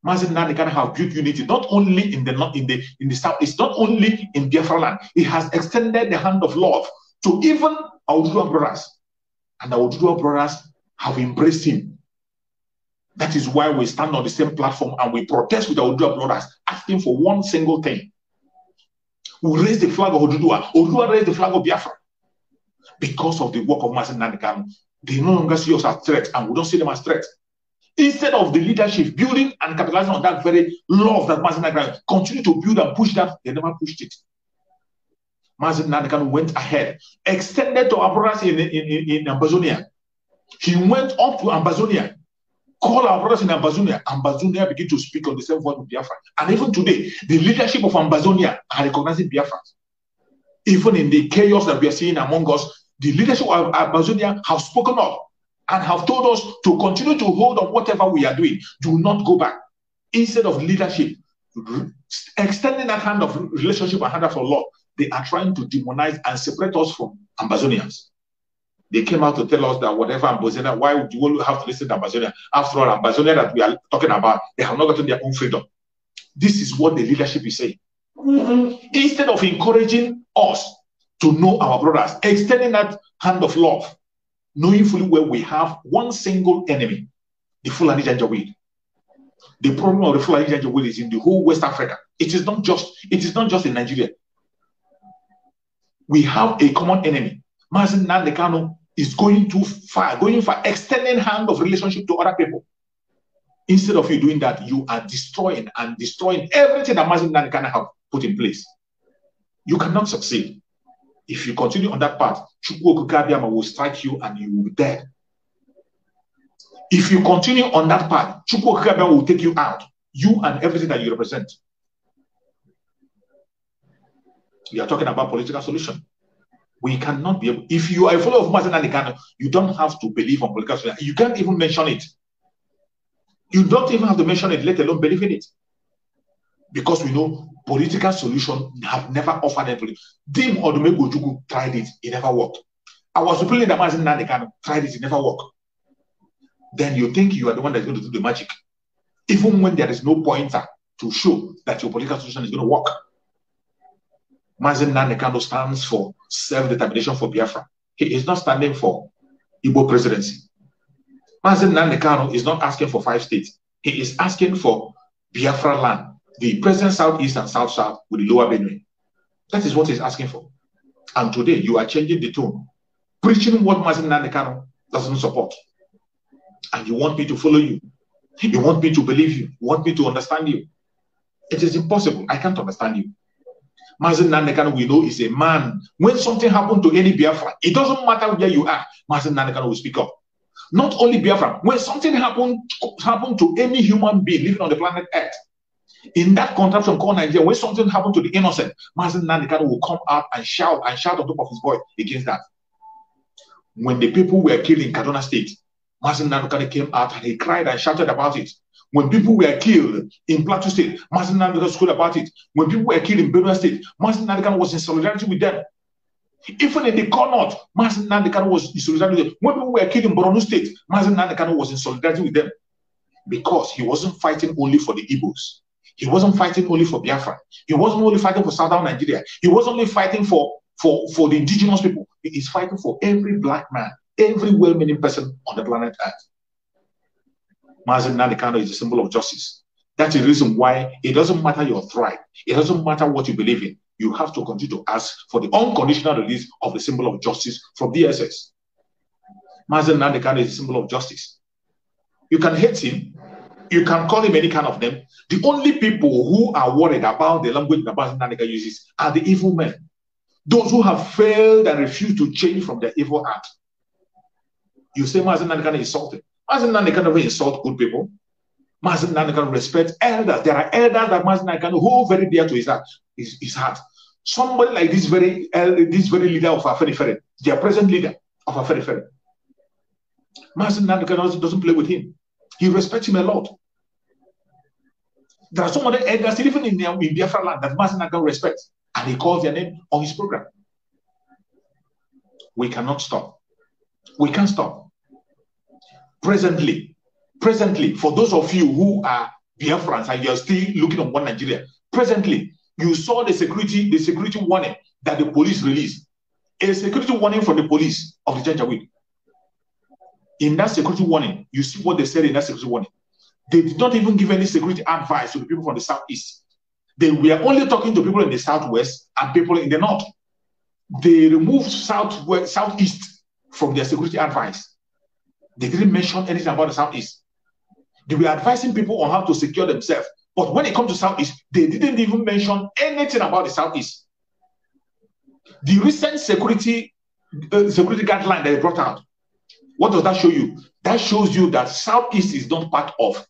[SPEAKER 2] Mazi Nnamdi Kanu have built unity not only in the south, it's not only in Biafra land. It has extended the hand of love to even our Oduduwa brothers, and our Oduduwa brothers have embraced him. That is why we stand on the same platform and we protest with our Oduduwa brothers, asking for one single thing. We raise the flag of Oduduwa. Oduduwa raised the flag of Biafra because of the work of Mazi Nnamdi Kanu. They no longer see us as threats, and we don't see them as threats. Instead of the leadership building and capitalizing on that very love that Mazi Nnamdi Kanu continue to build and push that, they never pushed it. Mazi Nnamdi Kanu went ahead, extended to our brothers in Ambazonia. He went up to Ambazonia, called our brothers in Ambazonia. Ambazonia began to speak on the same voice of Biafra. And even today, the leadership of Ambazonia are recognizing Biafra. Even in the chaos that we are seeing among us, the leadership of Ambazonia have spoken up and have told us to continue to hold on whatever we are doing. Do not go back. Instead of leadership, extending that hand of relationship and hand of love, they are trying to demonize and separate us from Ambazonians. They came out to tell us that whatever Ambazonia, why would you have to listen to Ambazonia? After all, Ambazonia that we are talking about, they have not gotten their own freedom. This is what the leadership is saying. Instead of encouraging us to know our brothers, extending that hand of love, knowing fully well we have one single enemy, the Fulani Janjaweed. The problem of the Fulani Janjaweed is in the whole West Africa. It is not just in Nigeria. We have a common enemy. Mazi Nnamdi Kanu is going too far, extending hand of relationship to other people. Instead of you doing that, you are destroying everything that Mazi Nnamdi Kanu have put in place. You cannot succeed. If you continue on that path, Chukwu Okike Abiama will strike you and you will be dead. If you continue on that path, Chukwu Okike Abiama will take you out, you and everything that you represent. We are talking about political solution. We cannot be able, if you are a follower of Mazi Nnamdi Kanu, you don't have to believe on political solution. You can't even mention it. You don't even have to mention it, let alone believe in it. Because we know political solution have never offered anything. Dim Odumegwu Ojukwu tried it, it never worked. Our Supreme Leader Mazi Nnamdi Kanu tried it, it never worked. Then you think you are the one that's going to do the magic. Even when there is no pointer to show that your political solution is going to work. Mazi Nnamdi Kanu stands for self-determination for Biafra. He is not standing for Igbo presidency. Mazi Nnamdi Kanu is not asking for 5 states. He is asking for Biafra land, the present Southeast and South-South with the lower Benue. That is what he's asking for. And today, you are changing the tone, preaching what Mazi Nnamdi Kanu doesn't support. And you want me to follow you. You want me to believe you. You want me to understand you. It is impossible. I can't understand you. Mazi Nnamdi Kanu, we know, is a man. When something happened to any Biafra, it doesn't matter where you are, Mazi Nnamdi Kanu will speak up. Not only Biafra, when something happened to any human being living on the planet Earth, in that contraption called Nigeria, when something happened to the innocent, Mazi Nnamdi Kanu will come out and shout on top of his voice against that. When the people were killed in Kaduna State, Mazi Nnamdi Kanu came out and he cried and shouted about it. When people were killed in Plateau State, Mazi Nnamdi Kanu spoke about it. When people were killed in Benue State, Mazi Nnamdi Kanu was in solidarity with them. Even in the North, Mazi Nnamdi Kanu was in solidarity with them. When people were killed in Borno State, Mazi Nnamdi Kanu was in solidarity with them. Because he wasn't fighting only for the Igbos. He wasn't fighting only for Biafra. He wasn't only fighting for Southern Nigeria. He wasn't only fighting for the indigenous people. He is fighting for every black man, every well-meaning person on the planet Earth. Mazi Nnamdi Kanu is a symbol of justice. That's the reason why it doesn't matter your tribe. It doesn't matter what you believe in. You have to continue to ask for the unconditional release of the symbol of justice from DSS. Mazi Nnamdi Kanu is a symbol of justice. You can hate him. You can call him any kind of name. The only people who are worried about the language that Mazi Nnamdi Kanu uses are the evil men. Those who have failed and refused to change from their evil act. You say Mazi Nnamdi Kanu insulted. Mazi Nnamdi Kanu never insult good people. Mazi Nnamdi Kanu respects elders. There are elders that Mazi Nnamdi Kanu hold very dear to his heart. Somebody like this very leader of Afenifere, their present leader of Afenifere. Mazi Nnamdi Kanu doesn't play with him. He respects him a lot. There are some other elders even in Biafra land that Mazi Nnamdi Kanu respects, and he calls their name on his program. We cannot stop. We can't stop. Presently, for those of you who are Biafrans and you're still looking on one Nigeria, presently, you saw the security warning that the police released. A security warning from the police of the Janjaweed. In that security warning, you see what they said in that security warning. They did not even give any security advice to the people from the Southeast. They were only talking to people in the Southwest and people in the North. They removed Southeast from their security advice. They didn't mention anything about the Southeast. They were advising people on how to secure themselves. But when it comes to Southeast, they didn't even mention anything about the Southeast. The recent security guideline that they brought out, what does that show you? That shows you that Southeast is not part of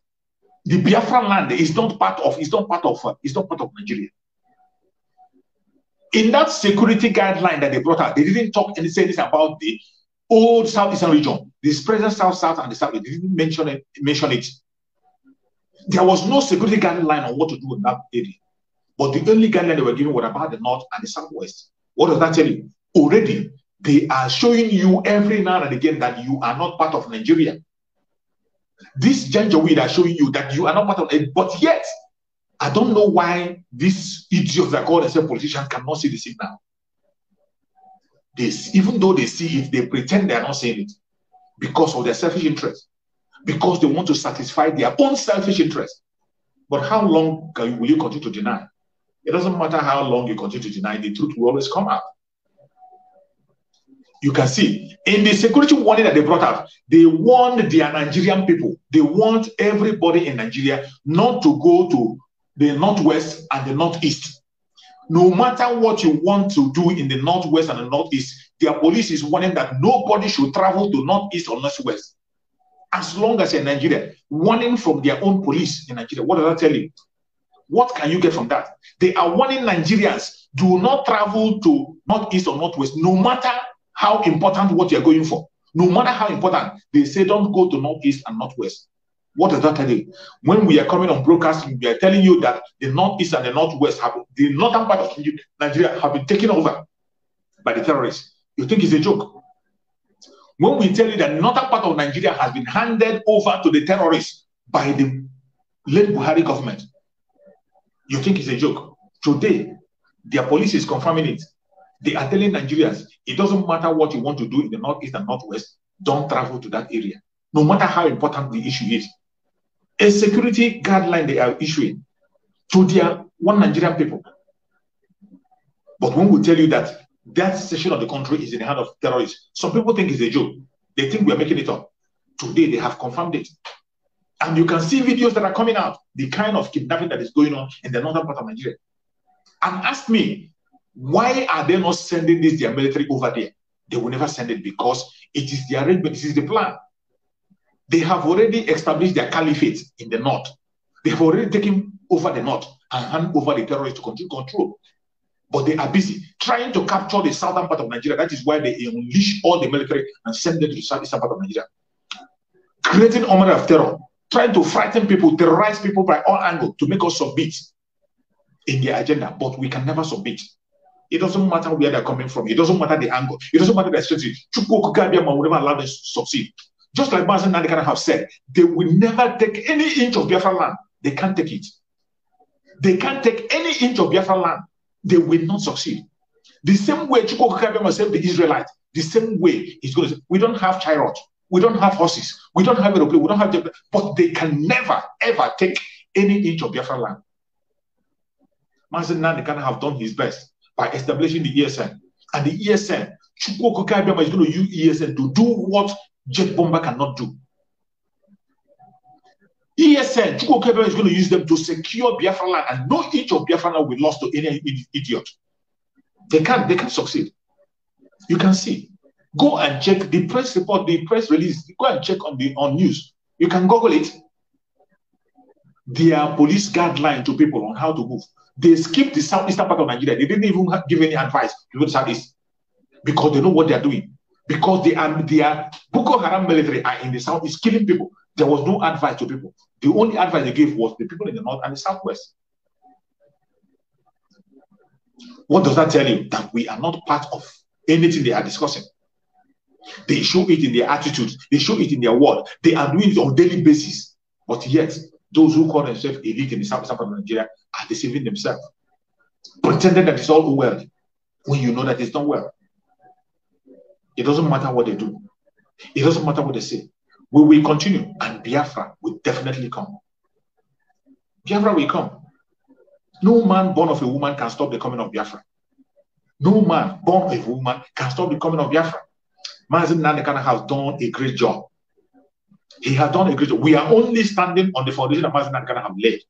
[SPEAKER 2] the Biafran land. Is not part of Nigeria. In that security guideline that they brought out, they didn't say anything about the old Southeastern region, this present South and the South. They didn't mention it. There was no security guideline on what to do in that area. But the only guideline they were given was about the North and the Southwest. What does that tell you? Already, they are showing you every now and again that you are not part of Nigeria. This Janjaweed are showing you that you are not part of it. But yet, I don't know why these idiots that call themselves politicians cannot see the signal. Even though they see it, they pretend they are not seeing it because of their selfish interest, because they want to satisfy their own selfish interest. But how long will you continue to deny? It doesn't matter how long you continue to deny, the truth will always come out. You can see in the security warning that they brought out, they warned their Nigerian people. They want everybody in Nigeria not to go to the Northwest and the Northeast. No matter what you want to do in the Northwest and the Northeast, their police is warning that nobody should travel to Northeast or Northwest. As long as you're in Nigeria, warning from their own police in Nigeria. What does that tell you? What can you get from that? They are warning Nigerians, do not travel to Northeast or Northwest, no matter how important what you're going for. No matter how important, they say don't go to Northeast and Northwest. What does that tell you? When we are coming on broadcasting, we are telling you that the Northeast and the Northwest, the northern part of Nigeria have been taken over by the terrorists. You think it's a joke? When we tell you that the northern part of Nigeria has been handed over to the terrorists by the late Buhari government, You think it's a joke. Today, their police is confirming it. They are telling Nigerians, it doesn't matter what you want to do in the Northeast and Northwest, don't travel to that area. No matter how important the issue is. A security guideline they are issuing to their one Nigerian people. But when we tell you that that section of the country is in the hand of terrorists, some people think it's a joke. They think we are making it up. Today, they have confirmed it. And you can see videos that are coming out, the kind of kidnapping that is going on in the northern part of Nigeria. And ask me, why are they not sending their military over there? They will never send it because it is the arrangement, this is the plan. They have already established their caliphate in the north. They have already taken over the north and hand over the terrorists to continue control. But they are busy trying to capture the southern part of Nigeria. That is why they unleash all the military and send them to the southeastern part of Nigeria. Creating a moment of terror, trying to frighten people, terrorize people by all angles to make us submit in their agenda. But we can never submit. It doesn't matter where they're coming from. It doesn't matter the angle. It doesn't matter the strategy. Chukwu Abiyama will never allow them to succeed. Just like Mazen Nandekano have said, they will never take any inch of Biafra land. They can't take it. They can't take any inch of Biafra land. They will not succeed. The same way Chukwu Abiyama saved the Israelites, the same way he's going to say, we don't have chariots, we don't have horses, we don't have aeroplanes, we don't have jet, but they can never, ever take any inch of Biafra land. Mazen Nandekano have done his best by establishing the ESN. And the ESN, Chukwu Abiyama is going to use ESN to do what jet bomber cannot do. ESN, Chukwu Abiyama is going to use them to secure Biafra land, and no inch of Biafra land will be lost to any idiot. They can't succeed. You can see. Go and check the press report, the press release. Go and check on news. You can Google it. Their police guideline to people on how to move. They skipped the southeastern part of Nigeria. They didn't even give any advice to the southeast because they know what they are doing. Because their Boko Haram military are in the southeast killing people. There was no advice to people. The only advice they gave was the people in the north and the southwest. What does that tell you? That we are not part of anything they are discussing. They show it in their attitudes. They show it in their word. They are doing it on a daily basis. But yet, those who call themselves elite in the south of Nigeria are deceiving themselves, pretending that it's all well when you know that it's not well. It doesn't matter what they do. It doesn't matter what they say. We will continue, and Biafra will definitely come. Biafra will come. No man born of a woman can stop the coming of Biafra. No man born of a woman can stop the coming of Biafra. Mazen Nandekano has done a great job. He has done a great job. We are only standing on the foundation that Mazen Nandekano have laid.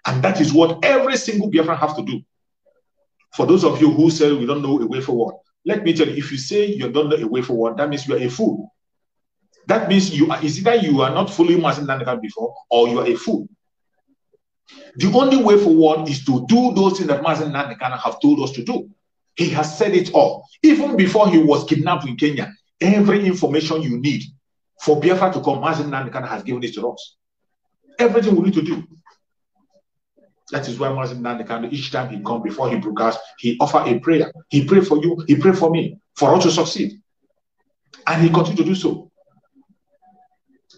[SPEAKER 2] And that is what every single Biafran has to do. For those of you who say we don't know a way forward, let me tell you, if you say you don't know a way forward, that means you are a fool. That means is either you are not following Mazen Nandekano before, or you are a fool. The only way forward is to do those things that Mazen Nandekano have told us to do. He has said it all. Even before he was kidnapped in Kenya, every information you need for Biafra to come, Mazen Nandekano has given it to us. Everything we need to do. That is why Mazen Nandekano, each time he comes before he broadcasts, he offers a prayer. He prayed for you, he prayed for me, for us to succeed. And he continues to do so.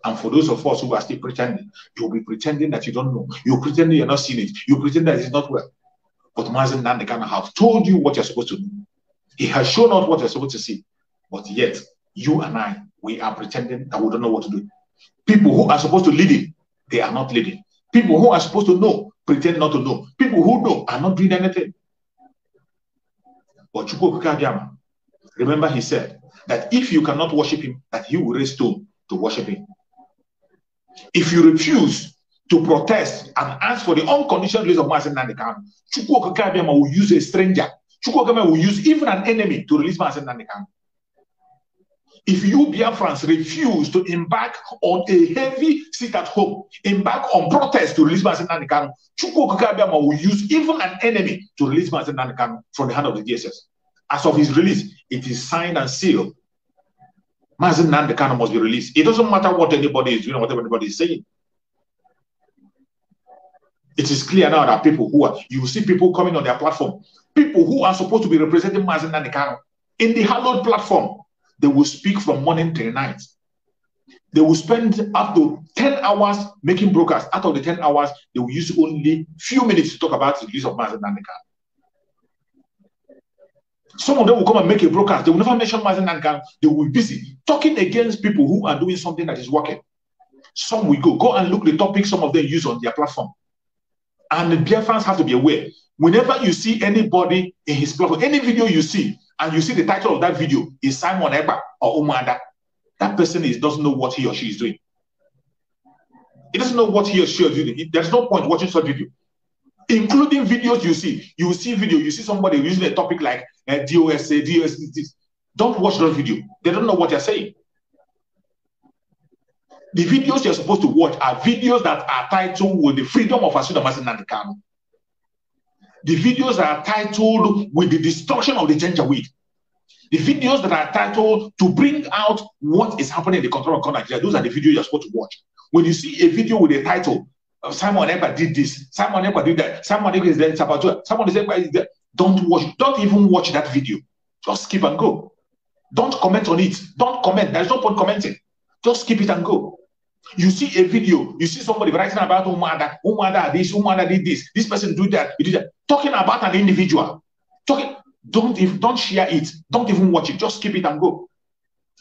[SPEAKER 2] And for those of us who are still pretending, you'll be pretending that you don't know. You're pretending you're not seeing it. You pretend that it's not well. But Mazen Nandekano have told you what you're supposed to do. He has shown us what you're supposed to see. But yet, you and I, we are pretending that we don't know what to do. People who are supposed to lead it, they are not leading. People who are supposed to know, pretend not to know. People who know are not doing anything. But Chukwu Abiyama, remember he said that if you cannot worship him, that he will raise stone to worship him. If you refuse to protest and ask for the unconditional release of Mazen Nandekano, Chukwu Abiyama will use a stranger. Chukwu Abiyama will use even an enemy to release Mazen Nandekano. If you Biafrans refuse to embark on a heavy sit at home, embark on protest to release Mazen Nandekano, Chukwu Abiyama will use even an enemy to release Mazen Nandekano from the hand of the DSS. As of his release, it is signed and sealed. Mazen Nandekano must be released. It doesn't matter what anybody is doing, whatever anybody is saying. It is clear now that people who are, you will see people coming on their platform, people who are supposed to be representing Mazen Nandekano in the hallowed platform, they will speak from morning till night. They will spend up to 10 hours making broadcasts. Out of the 10 hours, they will use only few minutes to talk about the release of Mazi Nnamdi Kanu. Some of them will come and make a broadcast. They will never mention Mazi Nnamdi Kanu. They will be busy talking against people who are doing something that is working. Some will go and look the topic some of them use on their platform. And the Biafrans have to be aware. Whenever you see anybody in his platform, any video you see, and you see the title of that video is Simon Ekpa or Umuada, that person doesn't know what he or she is doing. He doesn't know what he or she is doing. There's no point watching such video. Including videos you see. You see video, you see somebody using a topic like DOS, this. Don't watch that video. They don't know what they're saying. The videos you're supposed to watch are videos that are titled with the freedom of Asuda Mazi Nnamdi Kanu. The videos that are titled with the destruction of the Janjaweed. The videos that are titled to bring out what is happening in the control of Nigeria. Those are the videos you're supposed to watch. When you see a video with a title, Simon Ekpa did this, Simon Ekpa did that, Simon Ekpa is there, Simon is there, don't watch, don't even watch that video. Just skip and go. Don't comment on it. Don't comment. There's no point commenting. Just skip it and go. You see a video, you see somebody writing about Umuada this, Umuada did this person do that, you do that. Talking about an individual. Don't share it. Don't even watch it. Just skip it and go.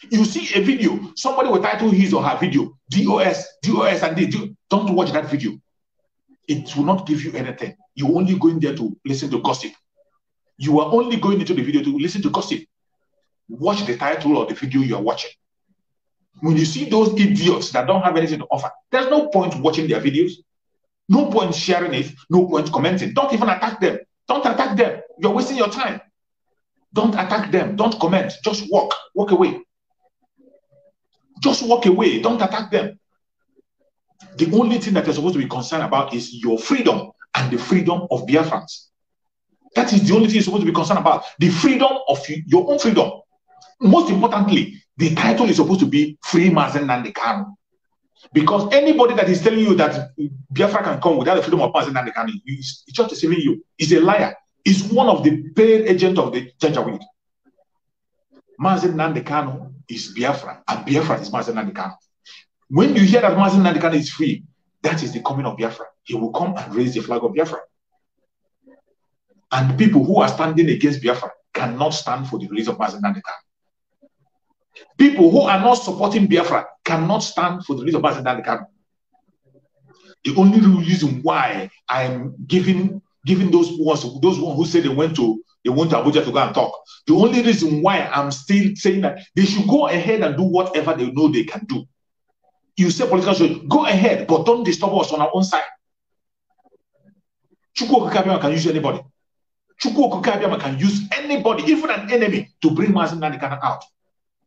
[SPEAKER 2] You see a video, somebody will title his or her video, DOS, and this. Don't watch that video. It will not give you anything. You're only going there to listen to gossip. You are only going into the video to listen to gossip. Watch the title of the video you are watching. When you see those idiots that don't have anything to offer, there's no point watching their videos, no point sharing it, no point commenting. Don't even attack them. Don't attack them. You're wasting your time. Don't attack them. Don't comment. Just walk away. Just walk away. Don't attack them. The only thing that you're supposed to be concerned about is your freedom and the freedom of Biafrans. That is the only thing you're supposed to be concerned about. The freedom of your own freedom. Most importantly, the title is supposed to be Free Mazi Nnamdi Kanu. Because anybody that is telling you that Biafra can come without the freedom of Mazi Nnamdi Kanu, he's just deceiving you. He's a liar. He's one of the paid agents of the Janjaweed. Mazi Nnamdi Kanu is Biafra, and Biafra is Mazi Nnamdi Kanu. When you hear that Mazi Nnamdi Kanu is free, that is the coming of Biafra. He will come and raise the flag of Biafra. And people who are standing against Biafra cannot stand for the release of Mazi Nnamdi Kanu. People who are not supporting Biafra cannot stand for the release of Mazi Nnamdi Kanu. The only reason why I'm giving those ones who say they went to Abuja to go and talk, the only reason why I'm still saying that they should go ahead and do whatever they know they can do. You say political should go ahead, but don't disturb us on our own side. Chukwu Okike Abiama can use anybody. Chukwu Okike Abiama can use anybody, even an enemy, to bring Mazi Nnamdi Kanu out.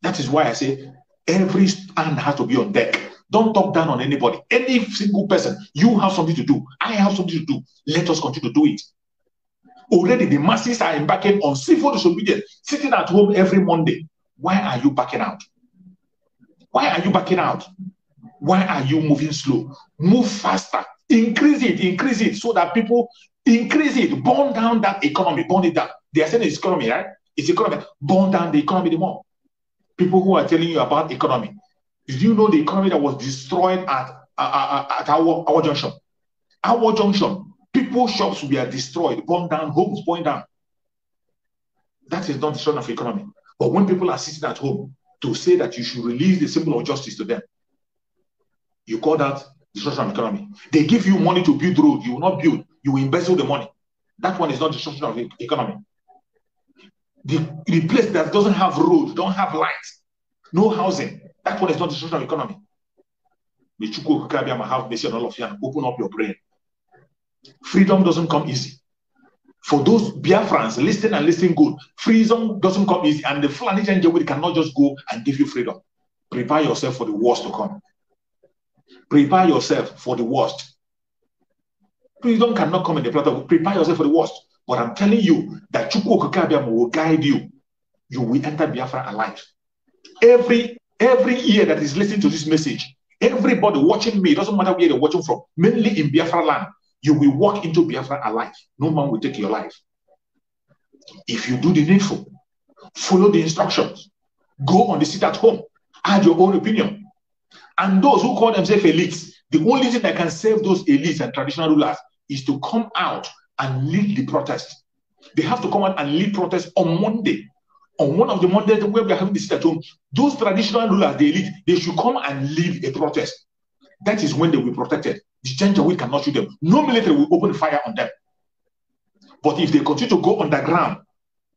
[SPEAKER 2] That is why I say every hand has to be on deck. Don't talk down on anybody. Any single person, you have something to do. I have something to do. Let us continue to do it. Already the masses are embarking on civil disobedience, sitting at home every Monday. Why are you backing out? Why are you backing out? Why are you moving slow? Move faster. Increase it so that people increase it. Burn down that economy. Burn it down. They are saying it's economy, right? It's economy. Burn down the economy the more. People who are telling you about economy. Did you know the economy that was destroyed at our junction? Our junction, people's shops were destroyed, burned down, homes burned down. That is not destruction of economy. But when people are sitting at home to say that you should release the symbol of justice to them, you call that destruction of economy. They give you money to build road, you will not build, you will embezzle the money. That one is not destruction of economy. The place that doesn't have road, don't have lights, no housing, that one is not destruction of economy. May Chukwu Okike Abiama have mercy on all of you and open up your brain. Freedom doesn't come easy. For those Biafrans, listen and listen good. Freedom doesn't come easy, and the Fulani Janjaweed cannot just go and give you freedom. Prepare yourself for the worst to come. Prepare yourself for the worst. Freedom cannot come in the platter. Prepare yourself for the worst. But I'm telling you that Chukwu Okike Abiama will guide you. You will enter Biafra alive. Every ear that is listening to this message, everybody watching me, it doesn't matter where they're watching from, mainly in Biafra land, you will walk into Biafra alive. No man will take your life. If you do the needful, follow the instructions, go on the seat at home, add your own opinion. And those who call themselves elites, the only thing that can save those elites and traditional rulers is to come out and lead the protest. They have to come out and lead protest on Monday. On one of the Mondays where we are having the sit at home, those traditional rulers, the elite, they should come and lead a protest. That is when they will be protected. The Janjaweed cannot shoot them. No military will open fire on them. But if they continue to go underground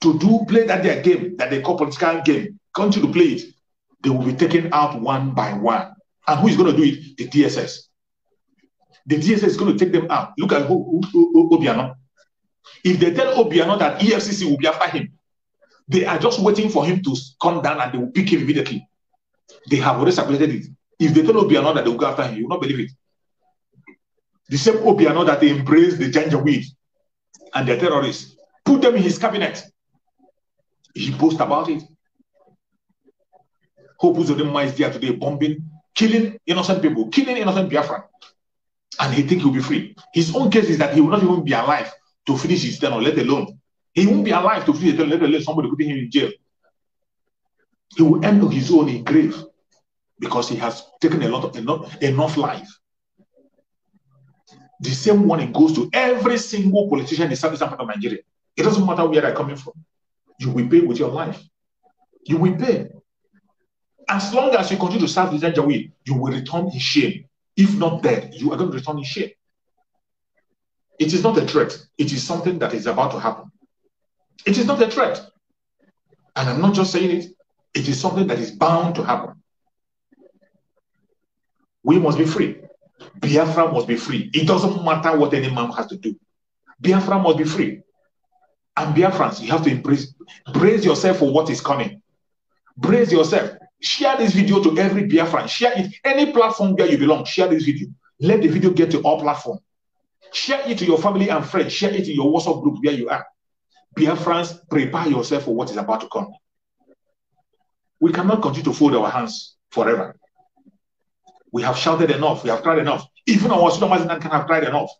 [SPEAKER 2] to play that their game that they call political game, continue to play it, they will be taken out one by one. And who is going to do it? The DSS. The DSS is going to take them out. Look at Obiano. If they tell Obiano that EFCC will be after him, they are just waiting for him to come down and they will pick him immediately. They have already separated it. If they tell Obiano that they will go after him, you will not believe it. The same Obiano that they embraced the Janjaweed and the terrorists, put them in his cabinet. He boasts about it. Hope Uzodinma is there today bombing, killing innocent people, killing innocent Biafran. And he thinks he'll be free. His own case is that he will not even be alive to finish his tenure, let alone. He won't be alive to finish his tenure, let alone somebody putting him in jail. He will end on his own in grave because he has taken enough life. The same warning goes to every single politician in the southeastern part of Nigeria. It doesn't matter where they're coming from. You will pay with your life. You will pay. As long as you continue to serve the Janjaweed, you will return in shame. If not dead, you are going to return in shame. It is not a threat. It is something that is about to happen. It is not a threat. And I'm not just saying it. It is something that is bound to happen. We must be free. Biafra must be free. It doesn't matter what any man has to do. Biafra must be free. And Biafrans, you have to brace yourself for what is coming. Brace yourself. Share this video to every Biafran. Share it. Any platform where you belong, share this video. Let the video get to all platforms. Share it to your family and friends. Share it in your WhatsApp group where you are. Biafrans, prepare yourself for what is about to come. We cannot continue to fold our hands forever. We have shouted enough. We have cried enough. Even our Sudan Mazinan can have cried enough.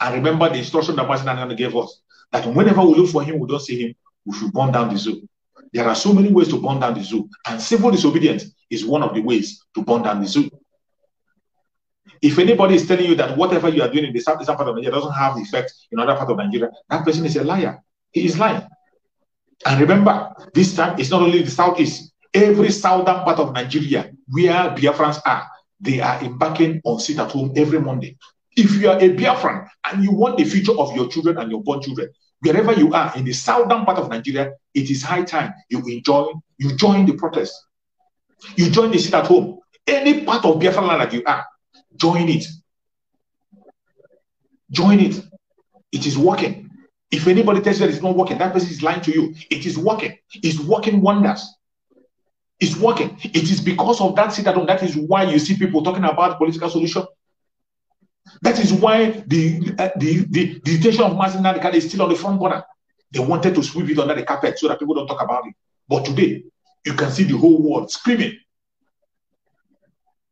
[SPEAKER 2] And remember the instruction that Mazinan gave us, that whenever we look for him, we don't see him, we should burn down the zoo. There are so many ways to burn down the zoo, and civil disobedience is one of the ways to burn down the zoo. If anybody is telling you that whatever you are doing in the southeastern part of Nigeria doesn't have effect in other part of Nigeria, that person is a liar. He is lying. And remember, this time it's not only the southeast. Every southern part of Nigeria where Biafrans are, they are embarking on sit at home every Monday. If you are a Biafran and you want the future of your children and your born children, wherever you are in the southern part of Nigeria, it is high time you join the protest. You join the sit at home. Any part of Biafra land that you are, join it. Join it. It is working. If anybody tells you that it's not working, that person is lying to you. It is working. It's working wonders. It's working. It is because of that sit at home. That is why you see people talking about political solution. That is why the detention of Mazi Nnamdi Kanu is still on the front border. They wanted to sweep it under the carpet so that people don't talk about it. But today, you can see the whole world screaming.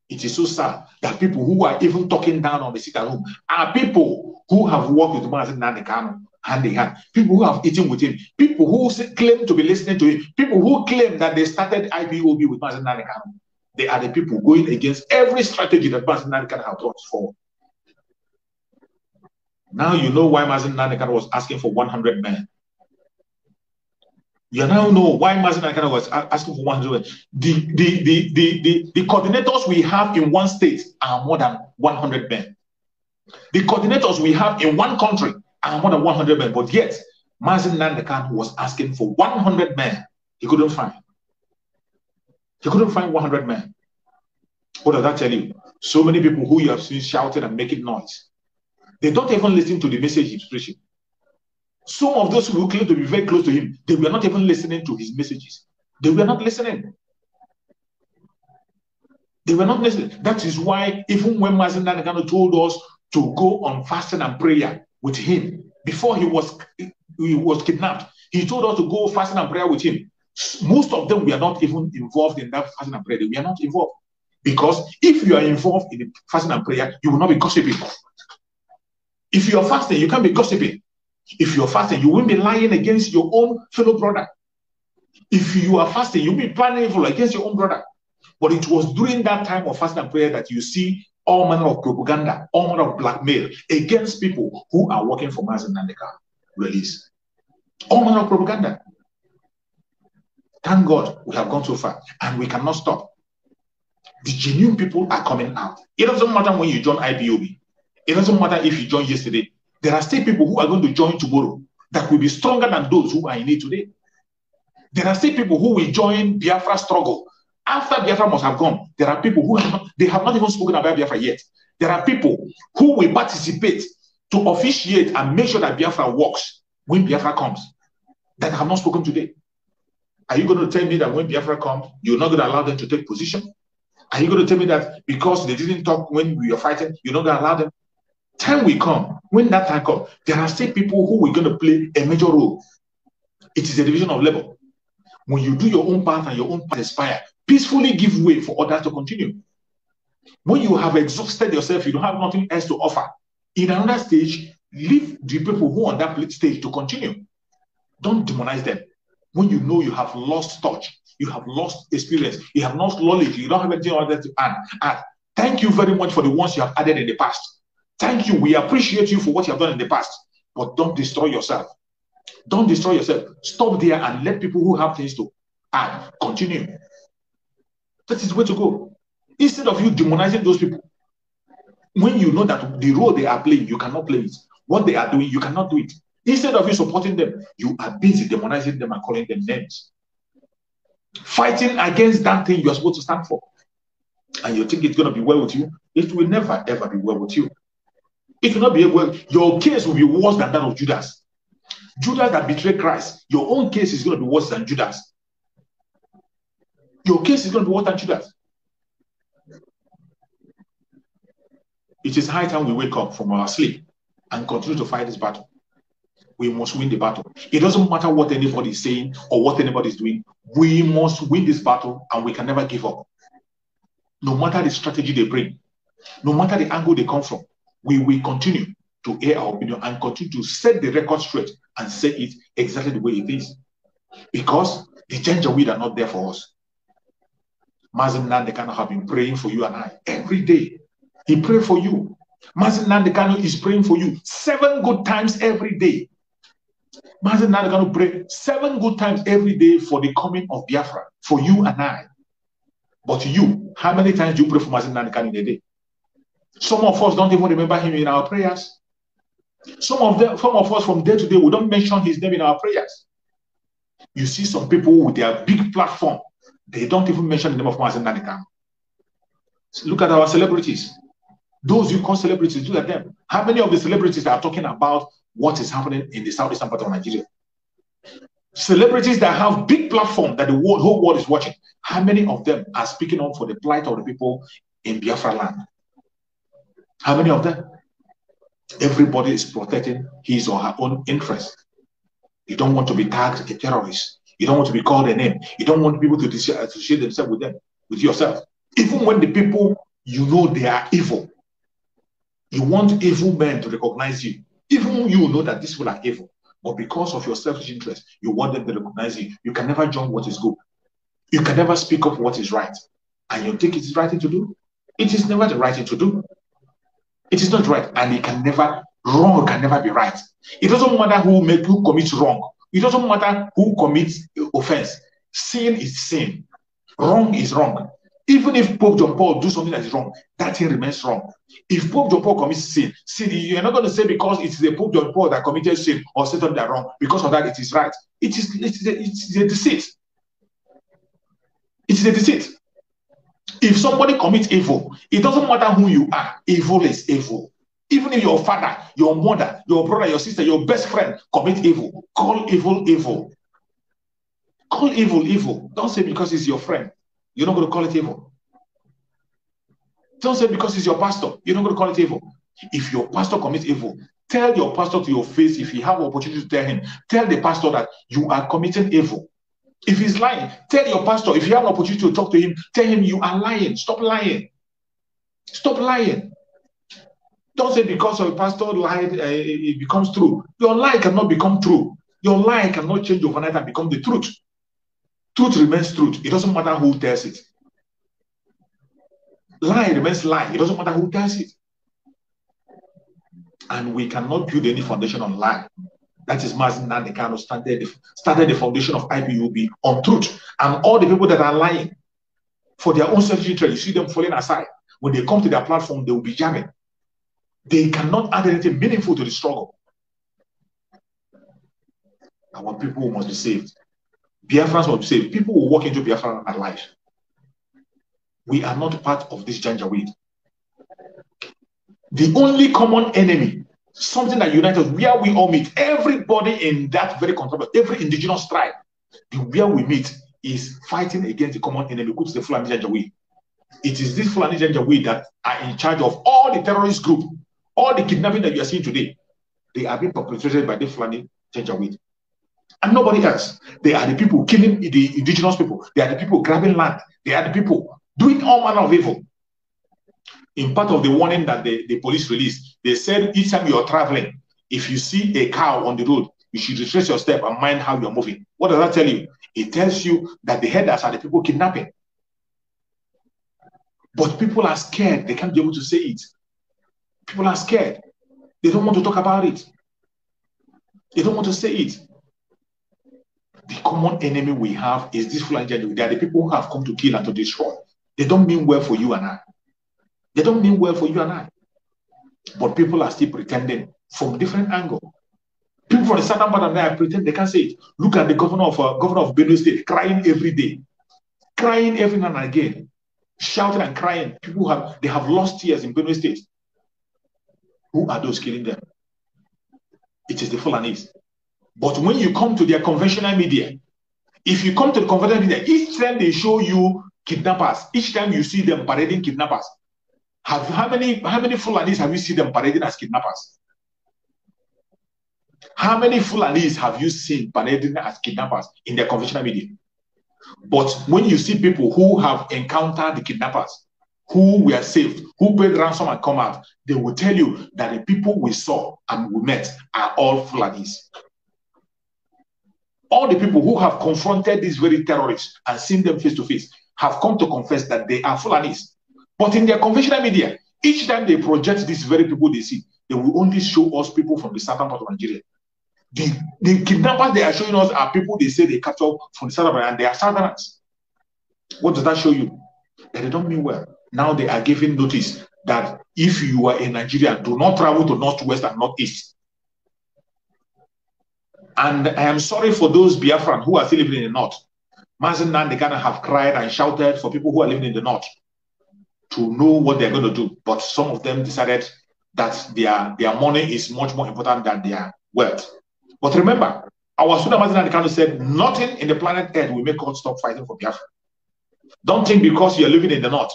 [SPEAKER 2] It is so sad that people who are even talking down on the sit at home are people who have worked with Mazi Nnamdi Kanu hand in hand, people who have eaten with him, people who claim to be listening to him, people who claim that they started IPOB with Mazi Nnamdi Kanu. They are the people going against every strategy that Mazi Nnamdi Kanu has brought forward. Now you know why Mazi Nnamdi Kanu was asking for 100 men. You now know why Mazi Nnamdi Kanu was asking for 100 men. The coordinators we have in one state are more than 100 men. The coordinators we have in one country are more than 100 men. But yet, Mazi Nnamdi Kanu was asking for 100 men. He couldn't find. He couldn't find 100 men. What does that tell you? So many people who you have seen shouting and making noise, they don't even listen to the message he's preaching. Some of those who claim to be very close to him, they were not even listening to his messages. They were not listening. They were not listening. That is why even when Mazi Nnamdi Kanu told us to go on fasting and prayer with him before he was kidnapped, he told us to go fasting and prayer with him. Most of them were not even involved in that fasting and prayer. They were not involved. Because if you are involved in the fasting and prayer, you will not be gossiping. If you are fasting, you can't be gossiping. If you are fasting, you won't be lying against your own fellow brother. If you are fasting, you'll be planning evil against your own brother. But it was during that time of fasting and prayer that you see all manner of propaganda, all manner of blackmail against people who are working for Mazi Nnamdi Kanu release. All manner of propaganda. Thank God we have gone so far and we cannot stop. The genuine people are coming out. It doesn't matter when you join IPOB. It doesn't matter if you joined yesterday. There are still people who are going to join tomorrow that will be stronger than those who are in it today. There are still people who will join Biafra struggle. After Biafra must have gone, there are people who have not even spoken about Biafra yet. There are people who will participate to officiate and make sure that Biafra works when Biafra comes that have not spoken today. Are you going to tell me that when Biafra comes, you're not going to allow them to take position? Are you going to tell me that because they didn't talk when we were fighting, you're not going to allow them? Time will come. When that time comes, there are still people who are going to play a major role. It is a division of labor. When you do your own part and your own part expire, peacefully give way for others to continue. When you have exhausted yourself, you don't have nothing else to offer. In another stage, leave the people who are on that stage to continue. Don't demonize them. When you know you have lost touch, you have lost experience, you have lost knowledge, you don't have anything other to add. Thank you very much for the ones you have added in the past. Thank you. We appreciate you for what you have done in the past. But don't destroy yourself. Don't destroy yourself. Stop there and let people who have things to add continue. That is the way to go. Instead of you demonizing those people, when you know that the role they are playing, you cannot play it. What they are doing, you cannot do it. Instead of you supporting them, you are busy demonizing them and calling them names. Fighting against that thing you are supposed to stand for. And you think it's going to be well with you. It will never, ever be well with you. It will not be well. Your case will be worse than that of Judas. Judas that betrayed Christ. Your own case is going to be worse than Judas. Your case is going to be worse than Judas. It is high time we wake up from our sleep and continue to fight this battle. We must win the battle. It doesn't matter what anybody is saying or what anybody is doing. We must win this battle and we can never give up. No matter the strategy they bring, no matter the angle they come from, we will continue to air our opinion and continue to set the record straight and say it exactly the way it is. Because the Janjaweed are not there for us. Mazi Nnamdi Kanu have been praying for you and I every day. He prayed for you. Mazi Nnamdi Kanu is praying for you 7 good times every day. Mazi Nnamdi Kanu pray 7 good times every day for the coming of Biafra, for you and I. But you, how many times do you pray for Mazi Nnamdi Kanu in a day? Some of us don't even remember him in our prayers. Some of us from day to day, we don't mention his name in our prayers. You see some people with their big platform, they don't even mention the name of Mazi Nnamdi Kanu. Look at our celebrities. Those you call celebrities, look at them. How many of the celebrities are talking about what is happening in the southeastern part of Nigeria? Celebrities that have big platform that the whole world is watching. How many of them are speaking up for the plight of the people in Biafra land? How many of them? Everybody is protecting his or her own interest. You don't want to be tagged a terrorist. You don't want to be called a name. You don't want people to associate themselves with them, with yourself. Even when the people you know they are evil, you want evil men to recognize you. Even when you know that these people are evil, but because of your selfish interest, you want them to recognize you. You can never join what is good. You can never speak up what is right. And you think it is the right thing to do? It is never the right thing to do. It is not right, and it can never, wrong can never be right. It doesn't matter who commits wrong. It doesn't matter who commits offense. Sin is sin. Wrong is wrong. Even if Pope John Paul do something that is wrong, that thing remains wrong. If Pope John Paul commits sin, you're not going to say because it's the Pope John Paul that committed sin or said something that wrong, because of that it is right. It is a deceit. It is a deceit. If somebody commits evil, it doesn't matter who you are. Evil is evil. Even if your father, your mother, your brother, your sister, your best friend commit evil, call evil evil. Call evil evil. Don't say because it's your friend, you're not going to call it evil. Don't say because it's your pastor, you're not going to call it evil. If your pastor commits evil, tell your pastor to your face. If you have an opportunity to tell him, tell the pastor that you are committing evil. If he's lying, tell your pastor. If you have an opportunity to talk to him, tell him you are lying. Stop lying. Stop lying. Don't say because your pastor lied, it becomes true. Your lie cannot become true. Your lie cannot change overnight and become the truth. Truth remains truth. It doesn't matter who tells it. Lie remains lie. It doesn't matter who does it. And we cannot build any foundation on lie. That is Mazi Nnamdi Kanu started the foundation of IPOB on truth. And all the people that are lying for their own selfish interest, you see them falling aside. When they come to their platform, they will be jamming. They cannot add anything meaningful to the struggle. Our people must be saved. Biafrans must be saved. People will walk into Biafra alive. We are not part of this Janjaweed. The only common enemy, something that unites us, where we all meet, everybody in that very controversy, every indigenous tribe, where we meet is fighting against the common enemy, which is the Fulani Janjaweed. It is this Fulani Janjaweed that are in charge of all the terrorist group, all the kidnapping that you are seeing today. They are being perpetrated by the Fulani Janjaweed. And nobody else. They are the people killing the indigenous people. They are the people grabbing land. They are the people doing all manner of evil. In part of the warning that the police released, they said each time you are traveling, if you see a cow on the road, you should retrace your step and mind how you are moving. What does that tell you? It tells you that the headers are the people kidnapping. But people are scared. They can't be able to say it. People are scared. They don't want to talk about it. They don't want to say it. The common enemy we have is this Fulani Janjaweed. They are the people who have come to kill and to destroy. They don't mean well for you and I. They don't mean well for you and I. But people are still pretending from different angles. People from the southern part of Nigeria pretend they can't say it. Look at the governor of Benue State crying every day, crying every now and again, shouting and crying. People have lost tears in Benue State. Who are those killing them? It is the Fulanis. But when you come to their conventional media, if you come to the conventional media, each time they show you kidnappers, each time you see them parading kidnappers, how many Fulanis have you seen them parading as kidnappers? How many Fulanis have you seen parading as kidnappers in their conventional media? But when you see people who have encountered the kidnappers, who were saved, who paid ransom and come out, they will tell you that the people we saw and we met are all Fulanis. All the people who have confronted these very terrorists and seen them face to face have come to confess that they are Fulanis. But in their conventional media, each time they project these very people they see, they will only show us people from the southern part of Nigeria. The kidnappers they are showing us are people they say they capture from the southern part, and they are Southerners. What does that show you? That they don't mean well. Now they are giving notice that if you are in Nigeria, do not travel to Northwest and Northeast. And I am sorry for those Biafran who are still living in the North. Mazi Nnamdi Kanu have cried and shouted for people who are living in the North to know what they're going to do. But some of them decided that their money is much more important than their wealth. But remember, our student Mazi Nnamdi Kanu said, nothing in the planet Earth will make us stop fighting for Biafra. Don't think because you're living in the North,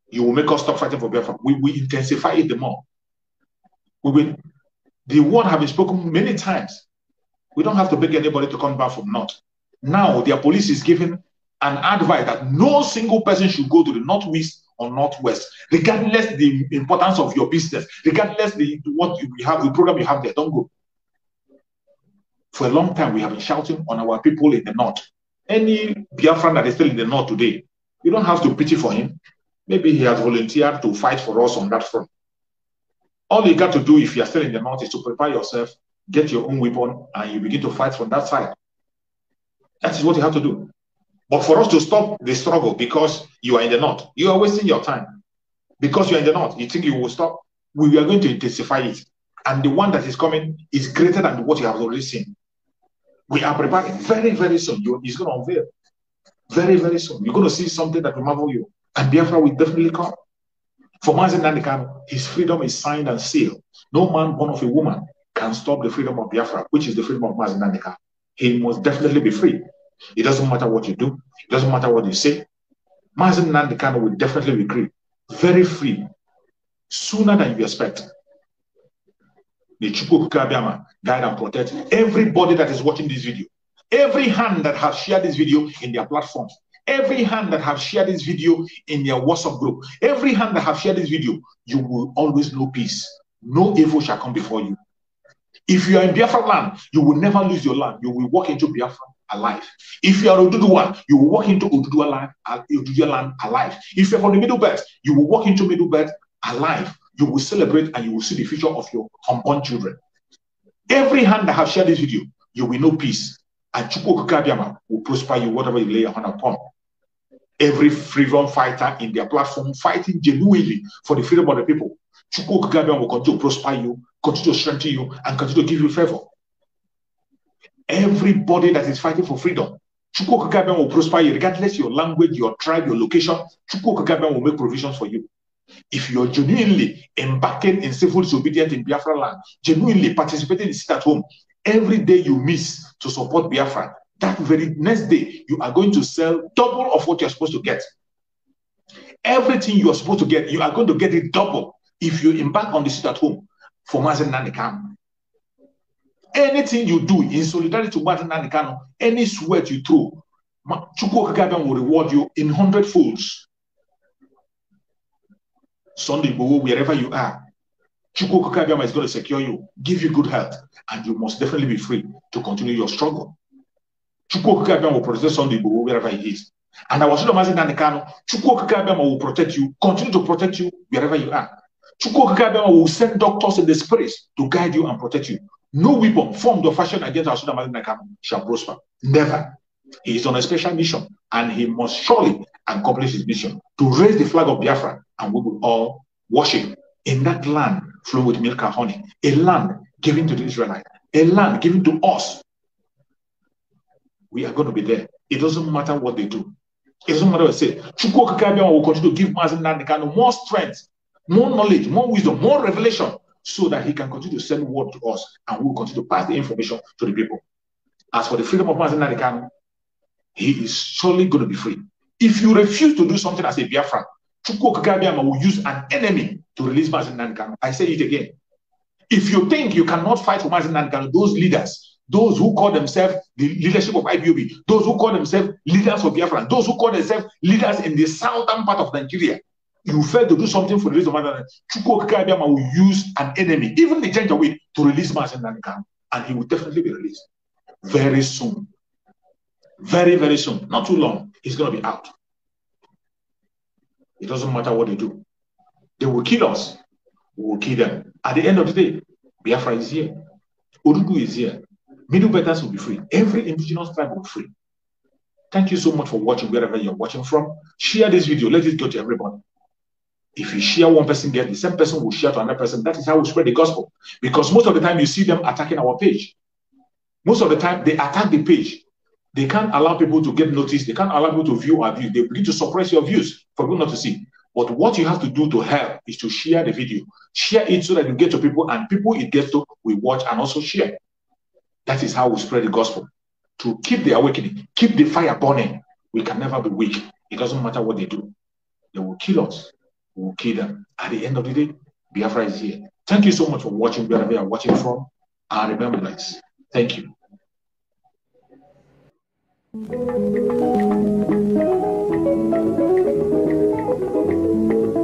[SPEAKER 2] you will make us stop fighting for Biafra. We will intensify it the more. The word have been spoken many times. We don't have to beg anybody to come back from North. Now, their police is giving an advice that no single person should go to the Northwest or Northwest, regardless the importance of your business, regardless what you have, the program you have there. Don't go. For a long time, we have been shouting on our people in the North. Any Biafran that is still in the North today, you don't have to pity for him. Maybe he has volunteered to fight for us on that front. All you got to do if you're still in the North is to prepare yourself, get your own weapon, and you begin to fight from that side. That is what you have to do. But for us to stop the struggle because you are in the North, you are wasting your time. Because you are in the North, you think you will stop? We are going to intensify it. And the one that is coming is greater than what you have already seen. We are preparing very, very soon. It's going to unveil. Very, very soon. You're going to see something that will marvel you. And Biafra will definitely come. For Mazi Nnamdi Kanu, his freedom is signed and sealed. No man born of a woman can stop the freedom of Biafra, which is the freedom of Mazi Nnamdi Kanu. He must definitely be free. It doesn't matter what you do. It doesn't matter what you say. Mazi Nnamdi Kanu will definitely be free. Very free. Sooner than you expect. The Chukwu Abiyama guide and protect everybody that is watching this video. Every hand that has shared this video in their platforms. Every hand that have shared this video in their WhatsApp group. Every hand that have shared this video, you will always know peace. No evil shall come before you. If you are in Biafra land, you will never lose your land. You will walk into Biafra alive. If you are Oduduwa, you will walk into Oduduwa land alive. If you're from the Middle Belt, you will walk into Middle Belt alive. You will celebrate and you will see the future of your unborn children. Every hand that have shared this video, you will know peace. And Chukwu Okike Abiama will prosper you whatever you lay your hand upon. Every freedom fighter in their platform fighting genuinely for the freedom of the people, Chukwu Okike Abiama will continue to prosper you, continue to strengthen you, and continue to give you favor. Everybody that is fighting for freedom, Chukwu Okike Abiama will prosper you, regardless your language, your tribe, your location. Chukwu Okike Abiama will make provisions for you. If you're genuinely embarking in civil disobedience in Biafra land, genuinely participating in sit at home, every day you miss to support Biafra, that very next day, you are going to sell double of what you're supposed to get. Everything you're supposed to get, you are going to get it double if you embark on the sit at home for Mazi Nnamdi Kanu. Anything you do in solidarity to Mazi Nnamdi Kanu, any sweat you throw, Chukwu Okike Abiama will reward you in 100 folds. Sunday Igboho, wherever you are, Chukwu Okike Abiama is going to secure you, give you good health, and you must definitely be free to continue your struggle. Chukwu Okike Abiama will protect Sunday Igboho wherever he is. And our Mazi Nnamdi Kanu, Chukwu Okike Abiama will protect you, continue to protect you wherever you are. Chukwu Okike Abiama will send doctors in the spirits to guide you and protect you. No weapon formed or fashioned against our Mazi Nnamdi Kanu shall prosper. Never. He is on a special mission, and he must surely accomplish his mission to raise the flag of Biafra, and we will all worship in that land flowing with milk and honey, a land given to the Israelites, a land given to us. We are going to be there. It doesn't matter what they do. It doesn't matter what they say. Chukwu Okike Abiama will continue to give Mazi Nnamdi Kanu more strength, more knowledge, more wisdom, more revelation, so that he can continue to send word to us, and we will continue to pass the information to the people. As for the freedom of Mazi Nnamdi Kanu, he is surely going to be free. If you refuse to do something as a Biafran, Chukwu Okike Abiama will use an enemy to release Mazi Nnamdi Kanu. I say it again. If you think you cannot fight for Mazi Nnamdi Kanu, those leaders, those who call themselves the leadership of IPOB, those who call themselves leaders of Biafra, those who call themselves leaders in the southern part of Nigeria, you fail to do something for the release of Mazi Nnamdi Kanu, Chukwu Okike Abiama will use an enemy, even the Janjaweed, to release Mazi Nnamdi Kanu, and he will definitely be released very soon. Very, very soon. Not too long. He's going to be out. It doesn't matter what they do. They will kill us. We will kill them. At the end of the day, Biafra is here. Odudu is here. Middle Belters will be free. Every indigenous tribe will be free. Thank you so much for watching wherever you're watching from. Share this video. Let it go to everybody. If you share, one person gets, the same person will share to another person. That is how we spread the gospel. Because most of the time you see them attacking our page. Most of the time they attack the page. They can't allow people to get noticed. They can't allow people to view our views. They begin to suppress your views for people not to see. But what you have to do to help is to share the video. Share it so that you get to people, and people it gets to will watch and also share. That is how we spread the gospel. To keep the awakening, keep the fire burning. We can never be weak. It doesn't matter what they do. They will kill us. We will kill them. At the end of the day, Biafra is here. Thank you so much for watching wherever you are watching from. And remember this. Thank you. Thank you.